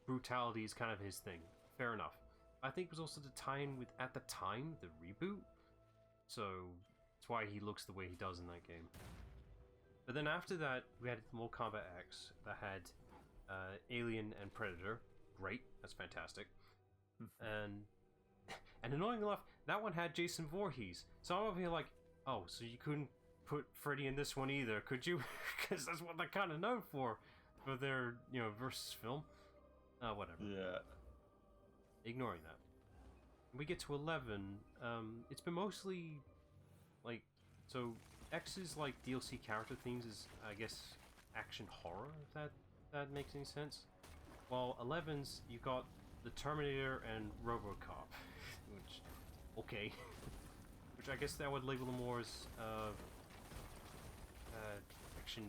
Brutality is kind of his thing. Fair enough. I think it was also the tie-in with, at the time, the reboot. So that's why he looks the way he does in that game. But then after that, we had Mortal Kombat X that had Alien and Predator. Great, that's fantastic. and annoying enough, that one had Jason Voorhees. So I'm over here like, oh, so you couldn't put Freddy in this one either, could you? Because that's what they're kind of known for their, you know, versus film. Whatever. Yeah. Ignoring that. We get to 11. It's been mostly like, so X's like DLC character themes is, I guess, action horror, if that makes any sense. While 11's, you got the Terminator and RoboCop, which, okay, which I guess that would label them more as action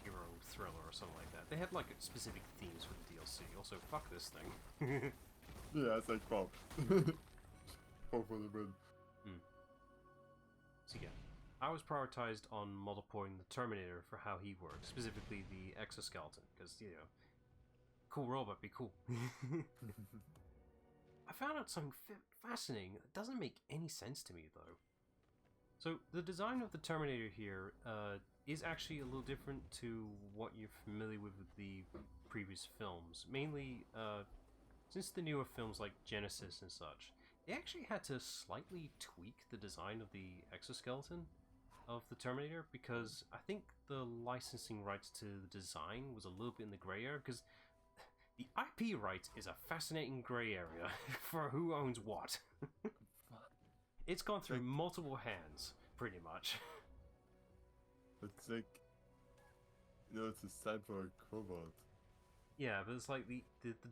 hero thriller or something like that. They had like specific themes for the DLC. Also, fuck this thing. Yeah, it's like, wow. Hope for the win. So yeah, I was prioritized on multiplying the Terminator for how he works, specifically the exoskeleton, because, you know, cool robot, be cool. I found out something fascinating that doesn't make any sense to me, though. So, the design of the Terminator here is actually a little different to what you're familiar with the previous films. Mainly, since the newer films like Genesis and such, they actually had to slightly tweak the design of the exoskeleton of the Terminator, because I think the licensing rights to the design was a little bit in the gray area, because the IP rights is a fascinating gray area for who owns what. It's gone through multiple hands, pretty much. It's like, you know, it's a cyborg robot. Yeah, but it's like the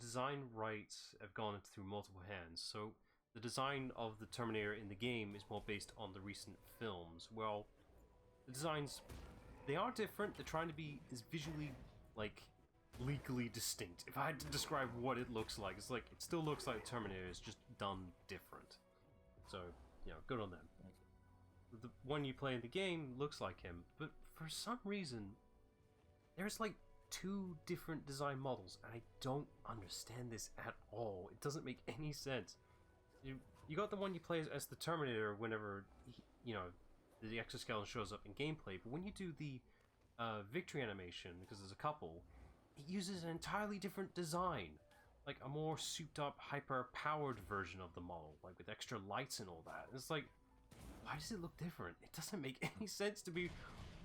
design rights have gone through multiple hands, so the design of the Terminator in the game is more based on the recent films. Well, the designs, they are different. They're trying to be as visually, like, legally distinct. If I had to describe what it looks like, it's like, it still looks like Terminator, it's just done different. So, you know, good on them. The one you play in the game looks like him, but for some reason, there's like 2 different design models, and I don't understand this at all. It doesn't make any sense. You got the one you play as the Terminator whenever, you know, the exoskeleton shows up in gameplay, but when you do the victory animation, because there's a couple, it uses an entirely different design. Like a more souped up, hyper-powered version of the model, like with extra lights and all that. It's like, why does it look different? It doesn't make any sense to me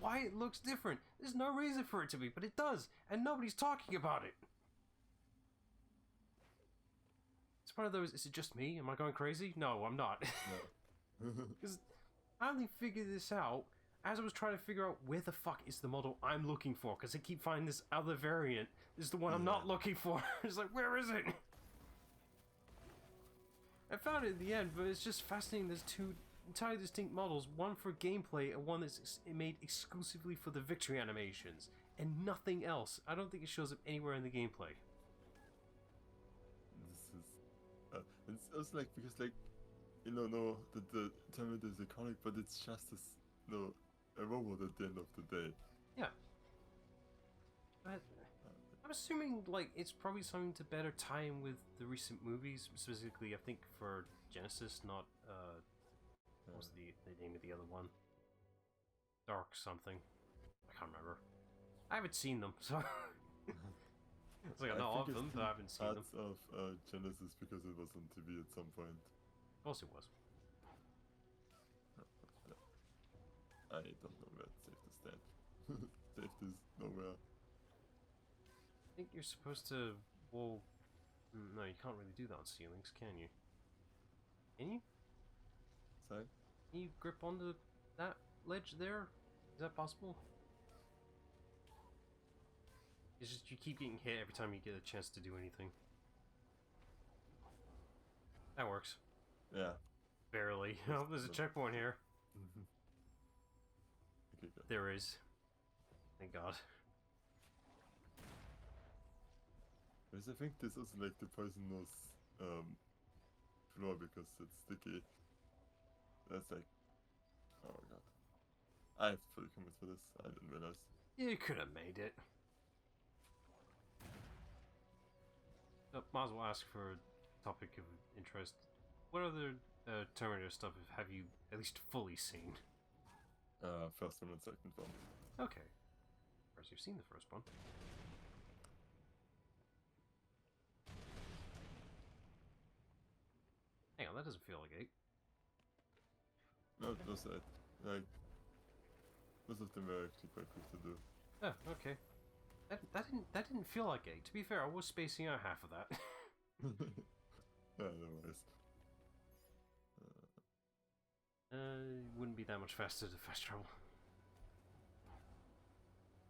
why it looks different. There's no reason for it to be, but it does, and nobody's talking about it. It's one of those, is it just me? Am I going crazy? No, I'm not. Because I only figured this out as I was trying to figure out where the fuck is the model I'm looking for, because I keep finding this other variant. This is the one I'm not looking for. It's like, where is it? I found it in the end, but it's just fascinating. There's 2 entirely distinct models, one for gameplay and one that's made exclusively for the victory animations, and nothing else. I don't think it shows up anywhere in the gameplay. This is, it's also like, because like, you know, no, the Terminator is iconic, but it's just a robot at the end of the day. Yeah. But I'm assuming, like, it's probably something to better tie in with the recent movies, specifically, I think, for Genesis, not, what was the name of the other one? Dark something. I can't remember. I haven't seen them, so... It's like, I know of them, but I haven't seen them. Parts of Genesis, because it was on TV at some point. Of course it was. I don't know where Save to stand. Saved is nowhere. I think you're supposed to... Well... No, you can't really do that on ceilings, can you? Can you? Sorry? Can you grip onto that ledge there? Is that possible? It's just you keep getting hit every time you get a chance to do anything. That works. Yeah. Barely. Oh, there's a checkpoint here. Okay, good. There is. Thank God. Because I think this is like the poisonous floor because it's sticky. That's like, oh my god. I have to fully commit for this. I didn't realize. You could have made it. Might as well ask for topic of interest, what other Terminator stuff have you at least fully seen? First one and second one. Okay. Of course, you've seen the first one. Hang on, that doesn't feel like 8. No, it was like most of them were actually quite quick to do. Oh, okay. That didn't feel like 8. To be fair, I was spacing out half of that. Yeah, no worries. Wouldn't be that much faster to fast travel.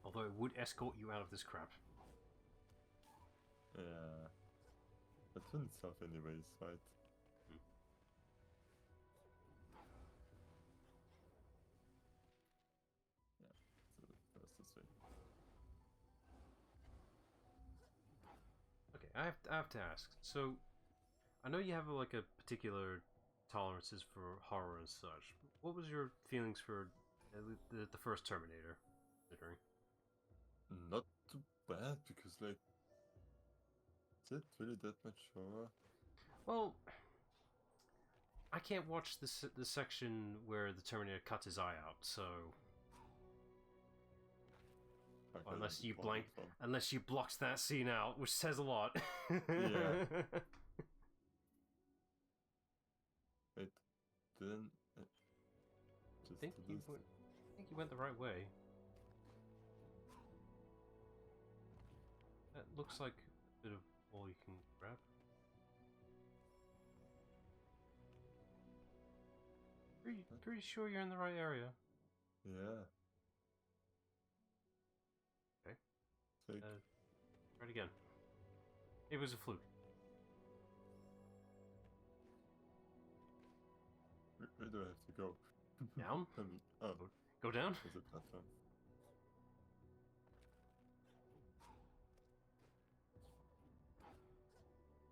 Although it would escort you out of this crap. Yeah. But fun stuff anyways, right? Yeah, so that's this way. Okay, I have to ask. So, I know you have like a particular tolerances for horror and such. What was your feelings for the first Terminator? Considering? Not too bad, because like, is it really that much horror? Well, I can't watch the section where the Terminator cuts his eye out, so Okay, unless you blocked that scene out, which says a lot. Yeah. Wait, then just I think you went the right way. That looks like a bit of all you can grab. Pretty sure you're in the right area. Yeah. Okay. Like, Try it again. It was a fluke. where do I have to go? Down? Oh, Go down? there's a platform.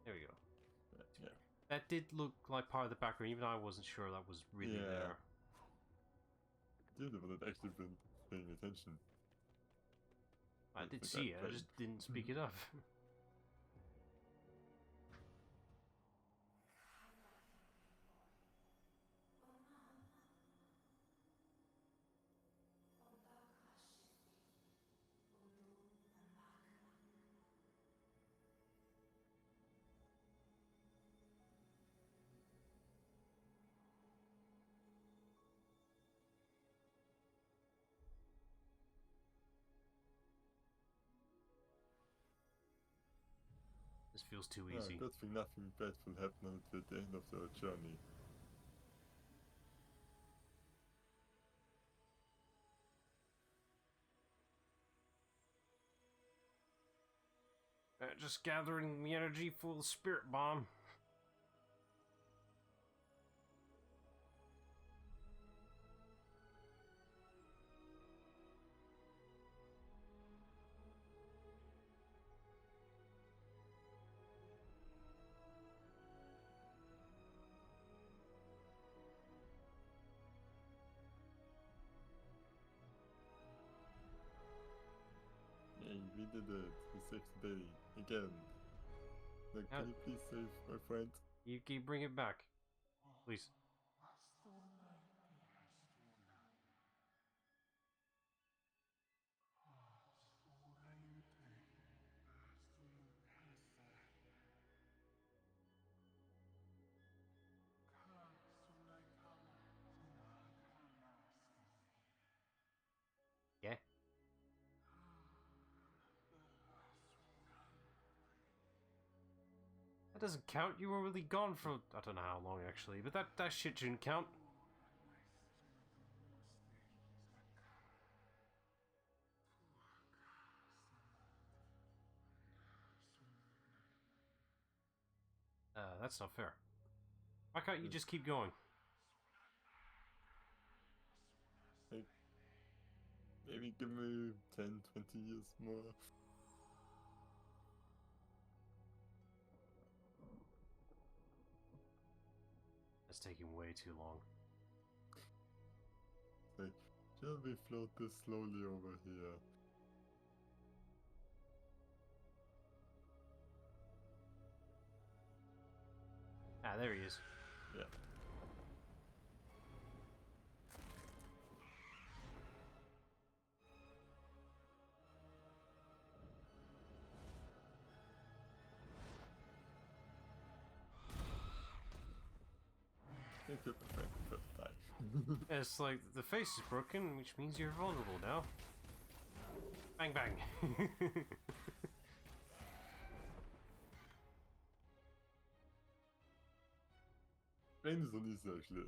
There we go. Yeah. That did look like part of the background, even I wasn't sure that was really there. Dude, but I'd actually been paying attention. I did see it, I just didn't speak it up. This feels too easy. Good thing nothing bad will happen at the end of the journey. Just gathering the energy for the spirit bomb. Hey, we did it. We saved the day. Again. Like, can you please save my friend? You keep bring it back. Please. Yeah. That doesn't count. You were really gone for I don't know how long actually, but that shit shouldn't count. That's not fair. Why can't you just keep going? Like, maybe give me 10, 20 years more. That's taking way too long. Like, shall we float this slowly over here? Ah, there he is. Yeah. Thank you, perfect time. It's like the face is broken, which means you're vulnerable now. Bang bang. Rain is on easy actually.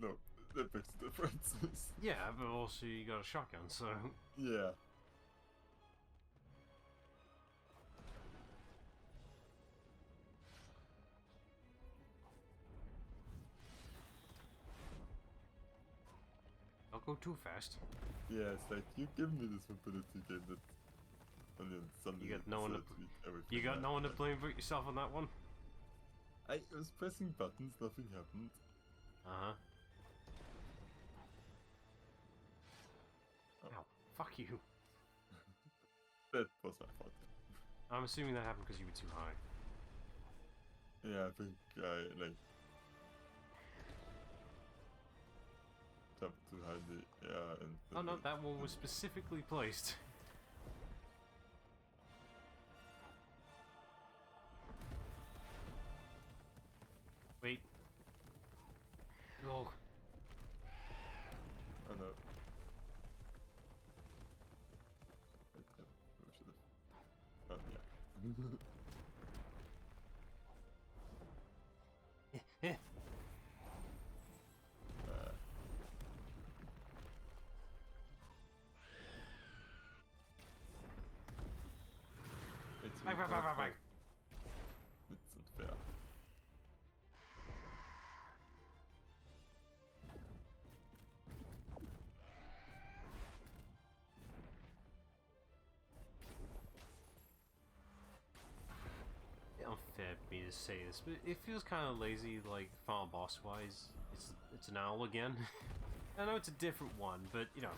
No, that makes a difference. Yeah, but also you got a shotgun, so... Yeah. Don't go too fast. Yeah, it's like, you give me this mobility game that... And then suddenly You got no one to... tweet everything. You got no one to blame but yourself on that one? I was pressing buttons, nothing happened. Uh-huh. Oh. Ow. Fuck you. That was my fault. I'm assuming that happened because you were too high. Yeah, I think I, like... jumped too high in the air and... Oh no, that one was specifically placed. Wait. Oh. Oh no. Oh yeah. Bang, bang, bang, bang, bang. It's unfair. Unfair for me to say this, but it feels kind of lazy, like final boss wise. It's an owl again. I know it's a different one, but you know,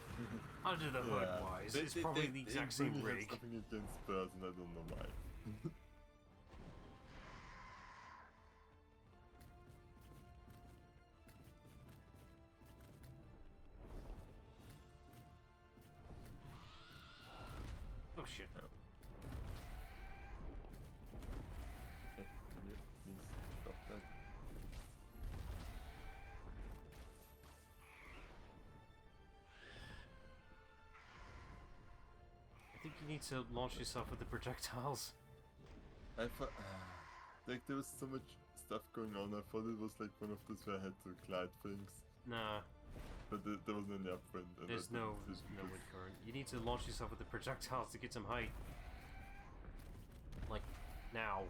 under the hood wise, it's probably the exact same really rig. have something against Spurs, and I don't know why. Oh shit. Oh. Okay, can you please stop that? I think you need to launch yourself with the projectiles. I thought, like, there was so much stuff going on. I thought it was like one of those where I had to glide things. Nah. But there wasn't any upwind. There's no wind current. You need to launch yourself with the projectiles to get some height. Like, now.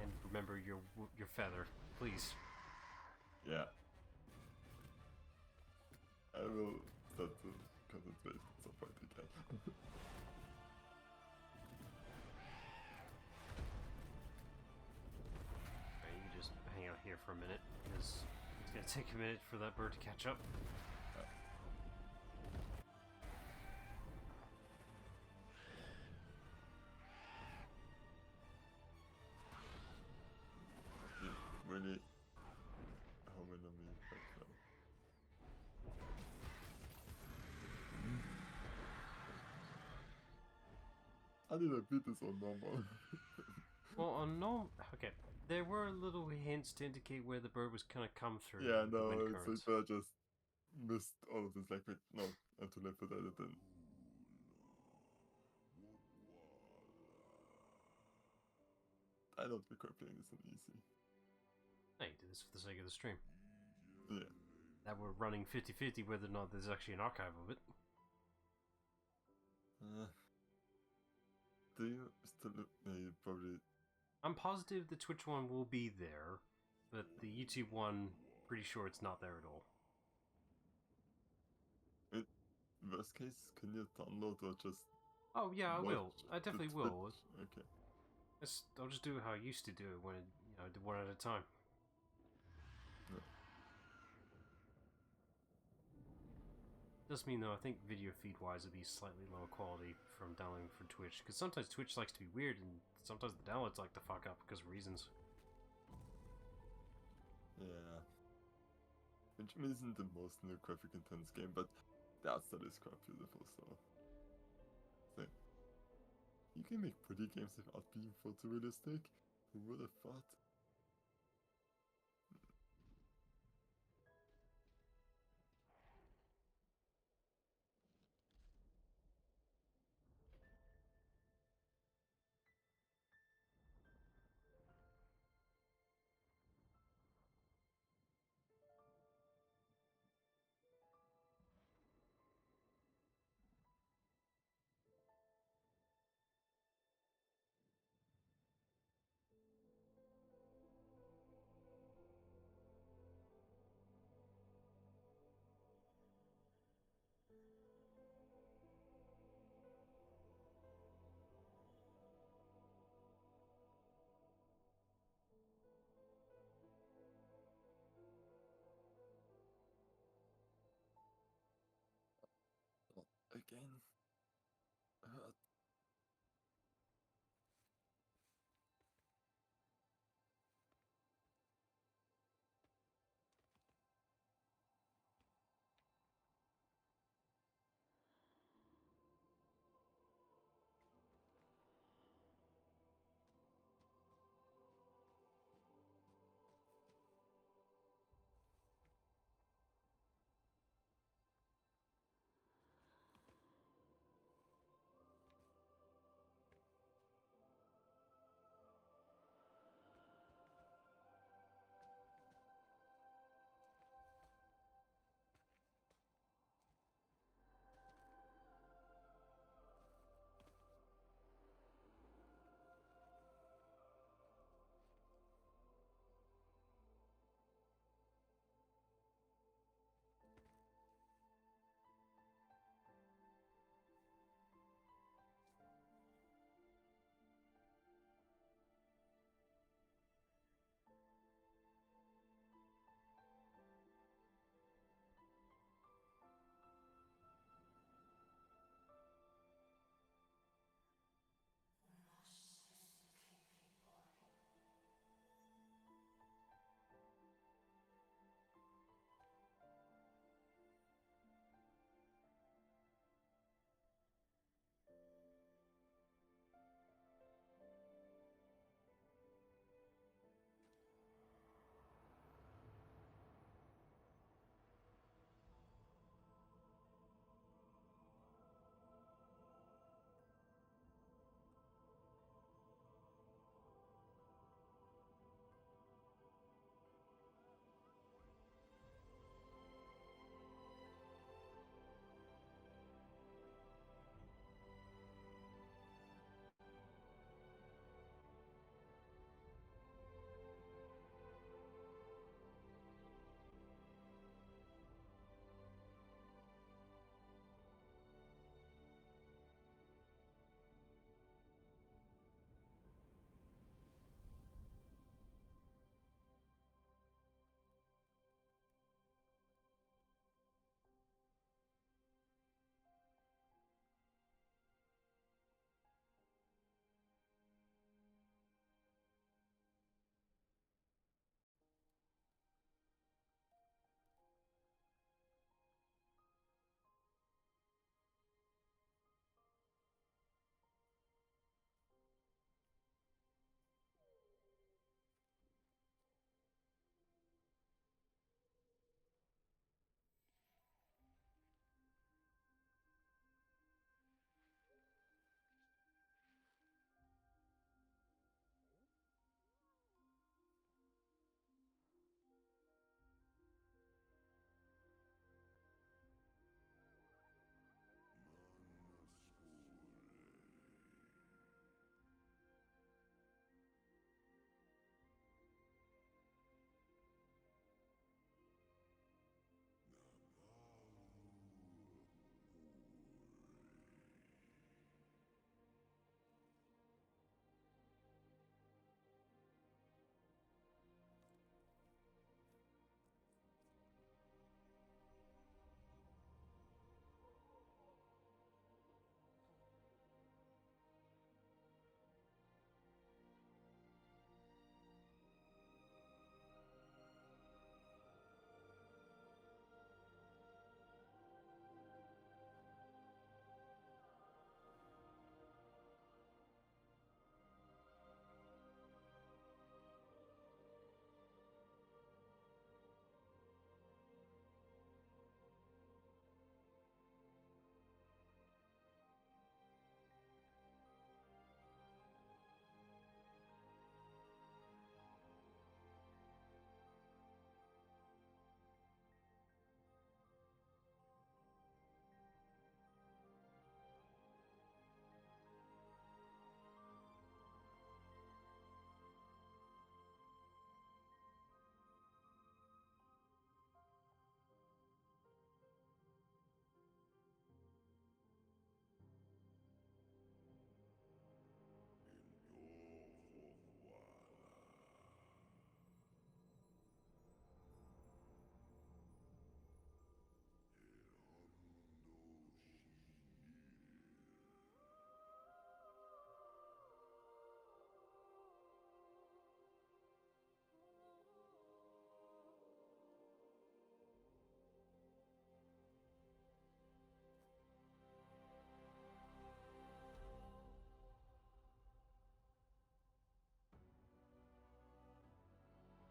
And remember your feather, please. Yeah. I will start to concentrate at some point again. Alright, you can just hang out here for a minute, because it's gonna take a minute for that bird to catch up. Really homing on me right now. How did I beat this on normal? Well, on normal... Okay. There were little hints to indicate where the bird was gonna come through. Yeah, the no, wind it's currents. like, but I just missed all of this. Like, wait, no, I have to live without it then. I don't recall playing this on easy. No, you did this for the sake of the stream. Yeah. That we're running 50-50 whether or not there's actually an archive of it. Do you still look? No, you probably... I'm positive the Twitch one will be there, but the YouTube one, pretty sure it's not there at all. Worst case, can you download or just... Oh yeah, I will. I definitely will. Okay. I'll just do how I used to do it when I did one at a time. Yeah. Does mean though, I think video feed wise it'd be slightly lower quality from downloading from Twitch, because sometimes Twitch likes to be weird, and sometimes the downloads like to fuck up because of reasons. Yeah. Benjamin isn't the most new graphic intense game, but the art style is quite beautiful, so. You can make pretty games without being photorealistic. Who would have thought? Again.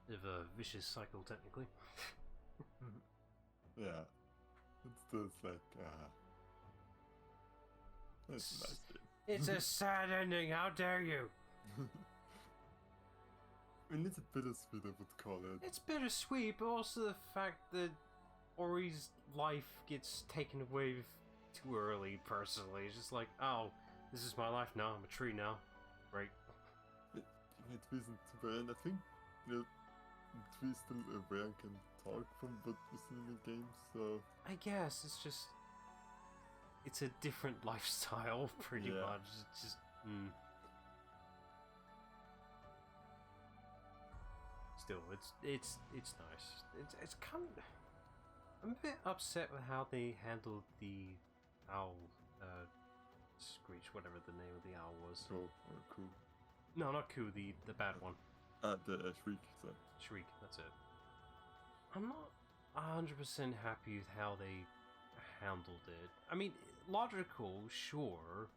Bit of a vicious cycle, technically. Yeah. It's like, it's a nice game. It's a sad ending, how dare you! I mean, it's a bittersweet, I would call it. It's bittersweet, but also the fact that Ori's life gets taken away too early, personally. It's just like, oh, this is my life now, I'm a tree now. Great. It isn't too bad, and I think, Tree's still aware and can talk from what we see in the game, so... I guess, it's just... It's a different lifestyle, pretty much. It's just... Still, it's nice. It's kind of... I'm a bit upset with how they handled the owl, Screech, whatever the name of the owl was. Cool. No, not Coo, the bad one. The Shriek, so. Shriek, that's it. I'm not 100% happy with how they handled it. I mean, logical, sure.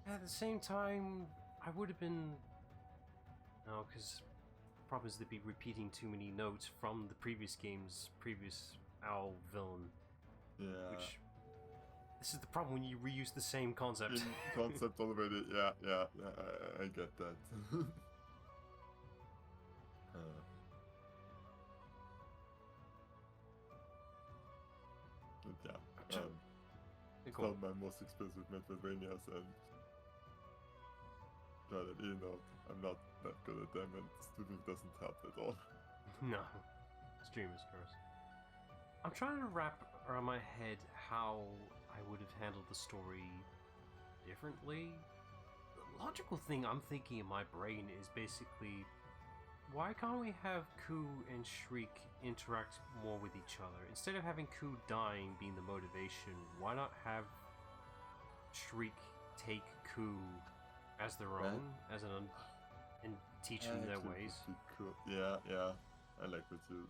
At the same time, I would have been... No, because the problem is they'd be repeating too many notes from the previous game's previous owl villain. Yeah. Which... This is the problem when you reuse the same concept. Concept already, yeah, I get that. But yeah, it's not my most expensive Metroidvanias, and I'm not that good at them, and streaming doesn't help at all. No, stream is gross. I'm trying to wrap around my head how I would have handled the story differently. The logical thing I'm thinking in my brain is basically, why can't we have Coo and Shriek interact more with each other? Instead of having Coo dying being the motivation, why not have Shriek take Coo as their own, and teach them their ways? Cool. Yeah, I like that too.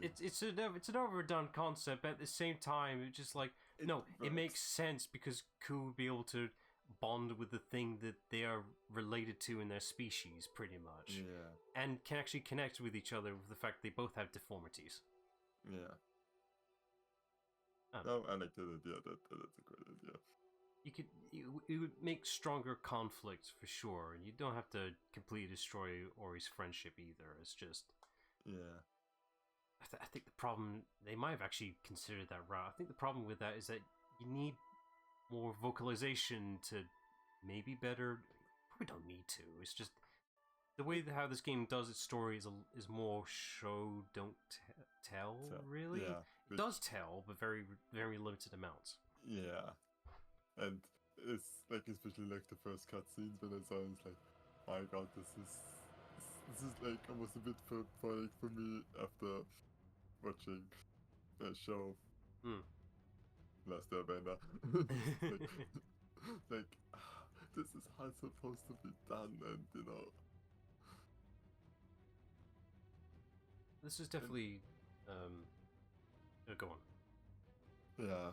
It's an overdone concept, but at the same time, it's just like, it makes sense because Coo would be able to bond with the thing that they are related to in their species, pretty much. Yeah. And can actually connect with each other with the fact they both have deformities. Yeah. No, I like that idea. That's a great idea. You would make stronger conflict for sure, and you don't have to completely destroy Ori's friendship either. It's just... Yeah. I think the problem, they might have actually considered that route. I think the problem with that is that you need more vocalization to maybe better. Probably don't need to. It's just the way that how this game does its story is more show don't tell really. Yeah, it does tell, but very very limited amounts. Yeah, and it's like especially like the first cutscenes when I saw it, it's like, my god, this is like almost a bit therapeutic for me after watching the show Last Airbender. like, this is how it's supposed to be done, and this is definitely go on. Yeah,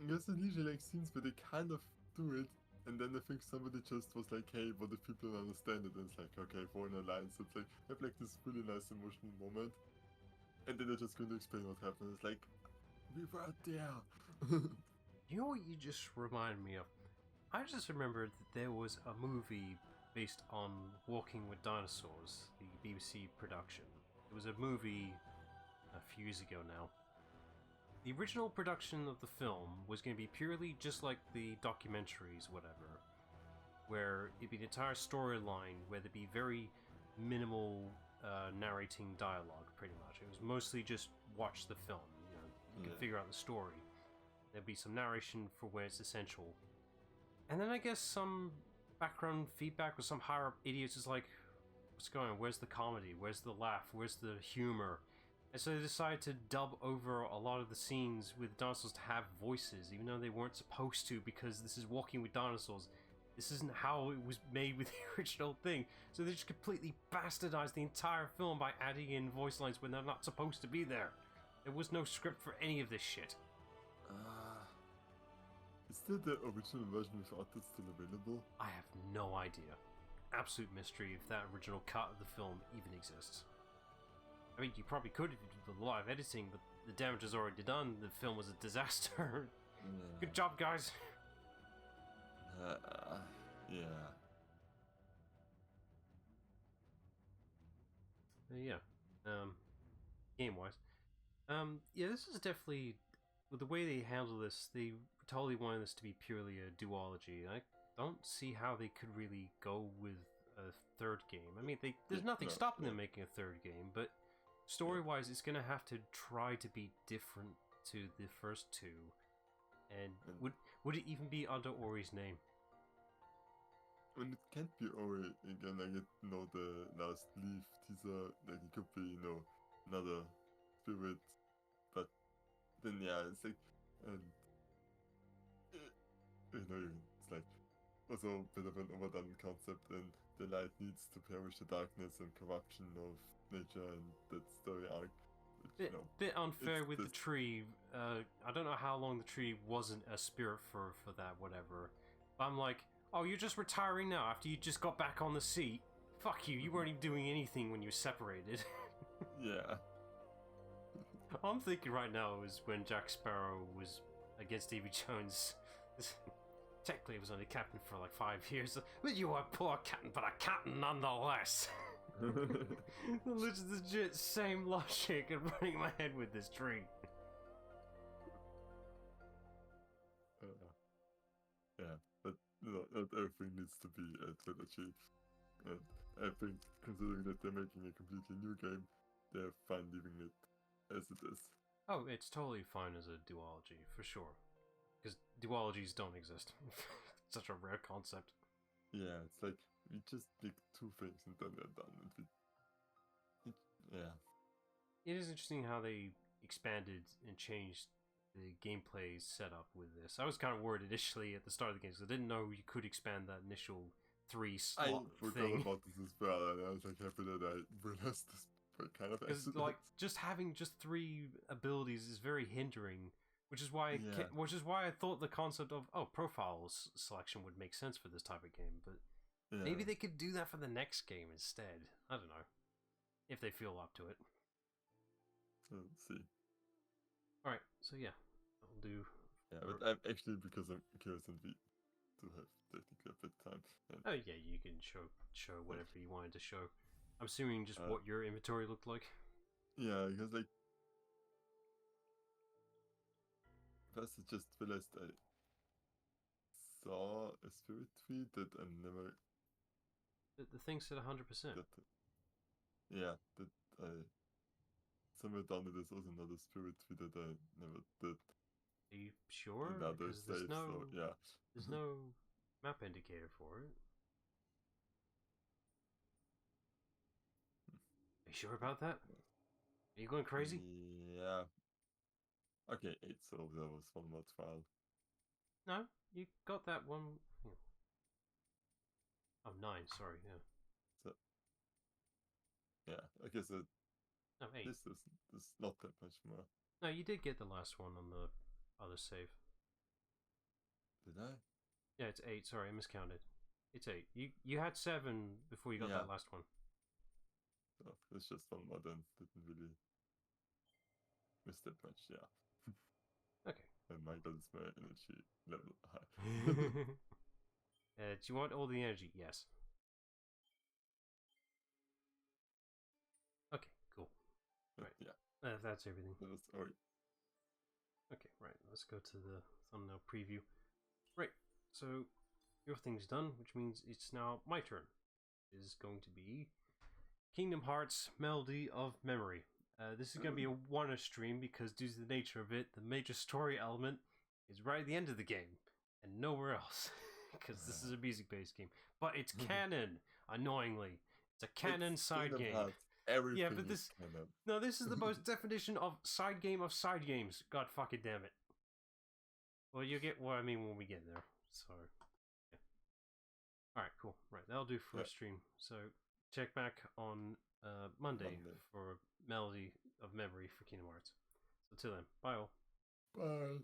there's usually like scenes where they kind of do it, and then I think somebody just was like, hey, what if people don't understand it? And it's like, okay, for an alliance, it's like, I have like this really nice emotional moment, and then they're just going to explain what happened. It's like, we were there. You know what you just reminded me of? I just remembered that there was a movie based on Walking with Dinosaurs, the BBC production. It was a movie a few years ago now. The original production of the film was going to be purely just like the documentaries, whatever, where it'd be an entire storyline where there'd be very minimal narrating dialogue, pretty much. It was mostly just watch the film, you can figure out the story. There'd be some narration for where it's essential. And then I guess some background feedback with some higher up idiots is like, what's going on? Where's the comedy? Where's the laugh? Where's the humor? And so they decided to dub over a lot of the scenes with dinosaurs to have voices, even though they weren't supposed to, because this is Walking with Dinosaurs. This isn't how it was made with the original thing. So they just completely bastardized the entire film by adding in voice lines when they're not supposed to be there. There was no script for any of this shit. Is that the original version without it still available? I have no idea. absolute mystery if that original cut of the film even exists. I mean, you probably could if you did the live editing, but the damage is already done. The film was a disaster. Good job, guys. Yeah. Yeah. Game-wise. Yeah, this is definitely... With the way they handle this, they totally wanted this to be purely a duology. I don't see how they could really go with a third game. I mean, there's nothing stopping them making a third game, but story-wise, it's going to have to try to be different to the first two. And would it even be under Ori's name? And it can't be Ori again. I get the last Leaf teaser. Like it could be another spirit, but then it's like it's like also a bit of an overdone concept, and the light needs to perish the darkness and corruption of nature and that story arc. Which, bit unfair with the tree. I don't know how long the tree wasn't a spirit for that, whatever. But I'm like, oh, you're just retiring now after you just got back on the seat? Fuck you, you weren't even doing anything when you were separated. Yeah. All I'm thinking right now is when Jack Sparrow was against Davy Jones. Technically, it was only captain for like 5 years. But you are a poor captain, but a captain nonetheless. Legit same logic and running my head with this tree. Yeah, but not everything needs to be a trilogy. And I think, considering that they're making a completely new game, they're fine leaving it as it is. Oh, it's totally fine as a duology, for sure. Because duologies don't exist. Such a rare concept. Yeah, it's like, we just pick 2 things and then they're done. Yeah. It is interesting how they expanded and changed the gameplay setup with this. I was kind of worried initially at the start of the game because I didn't know you could expand that initial 3 slot thing. I forgot about this as well, and I was like happy that I realized this kind of because like just having just 3 abilities is very hindering, which is why I thought the concept of profiles selection would make sense for this type of game, but maybe they could do that for the next game instead. I don't know if they feel up to it. Let's see. Alright, so yeah, I'll do. Yeah, but I'm actually, because I'm curious and we do have technically a bit time. Oh yeah, you can show whatever you wanted to show. I'm assuming just what your inventory looked like. Yeah, because like first I just realized I saw a spirit tree that I never. The thing said 100%. Yeah, that I somewhere down there there's also another spirit tree that I never did. Are you sure? Because there's no map indicator for it. Are you sure about that? Are you going crazy? Yeah. Okay, 8, so there was one more trial. No, you got that one. Oh, 9, sorry, yeah. So, yeah, I guess no, 8. This is not that much more. No, you did get the last one on the other save. Did I? Yeah, it's 8, sorry, I miscounted. It's 8. You had 7 before you got that last one. So, it's just one more then. Didn't really miss that much, yeah. Okay. And my god, is my energy level high. Do you want all the energy? Yes. Okay, cool. Right. Yeah. That's everything. That was Ori. Okay, right. Let's go to the thumbnail preview. Right. So your thing's done, which means it's now my turn. It is going to be Kingdom Hearts Melody of Memory. This is going to be a one stream because due to the nature of it, the major story element is right at the end of the game and nowhere else. Because this is a music-based game. But it's canon, annoyingly. It's a canon side game. Everything yeah, but this canon. No, this is the most definition of side games. God fucking damn it. Well, you get what I mean when we get there. So, yeah. Alright, cool. Right, that'll do for a stream. So, check back on Monday for Melody of Memory for Kingdom Hearts. So, till then, bye all. Bye.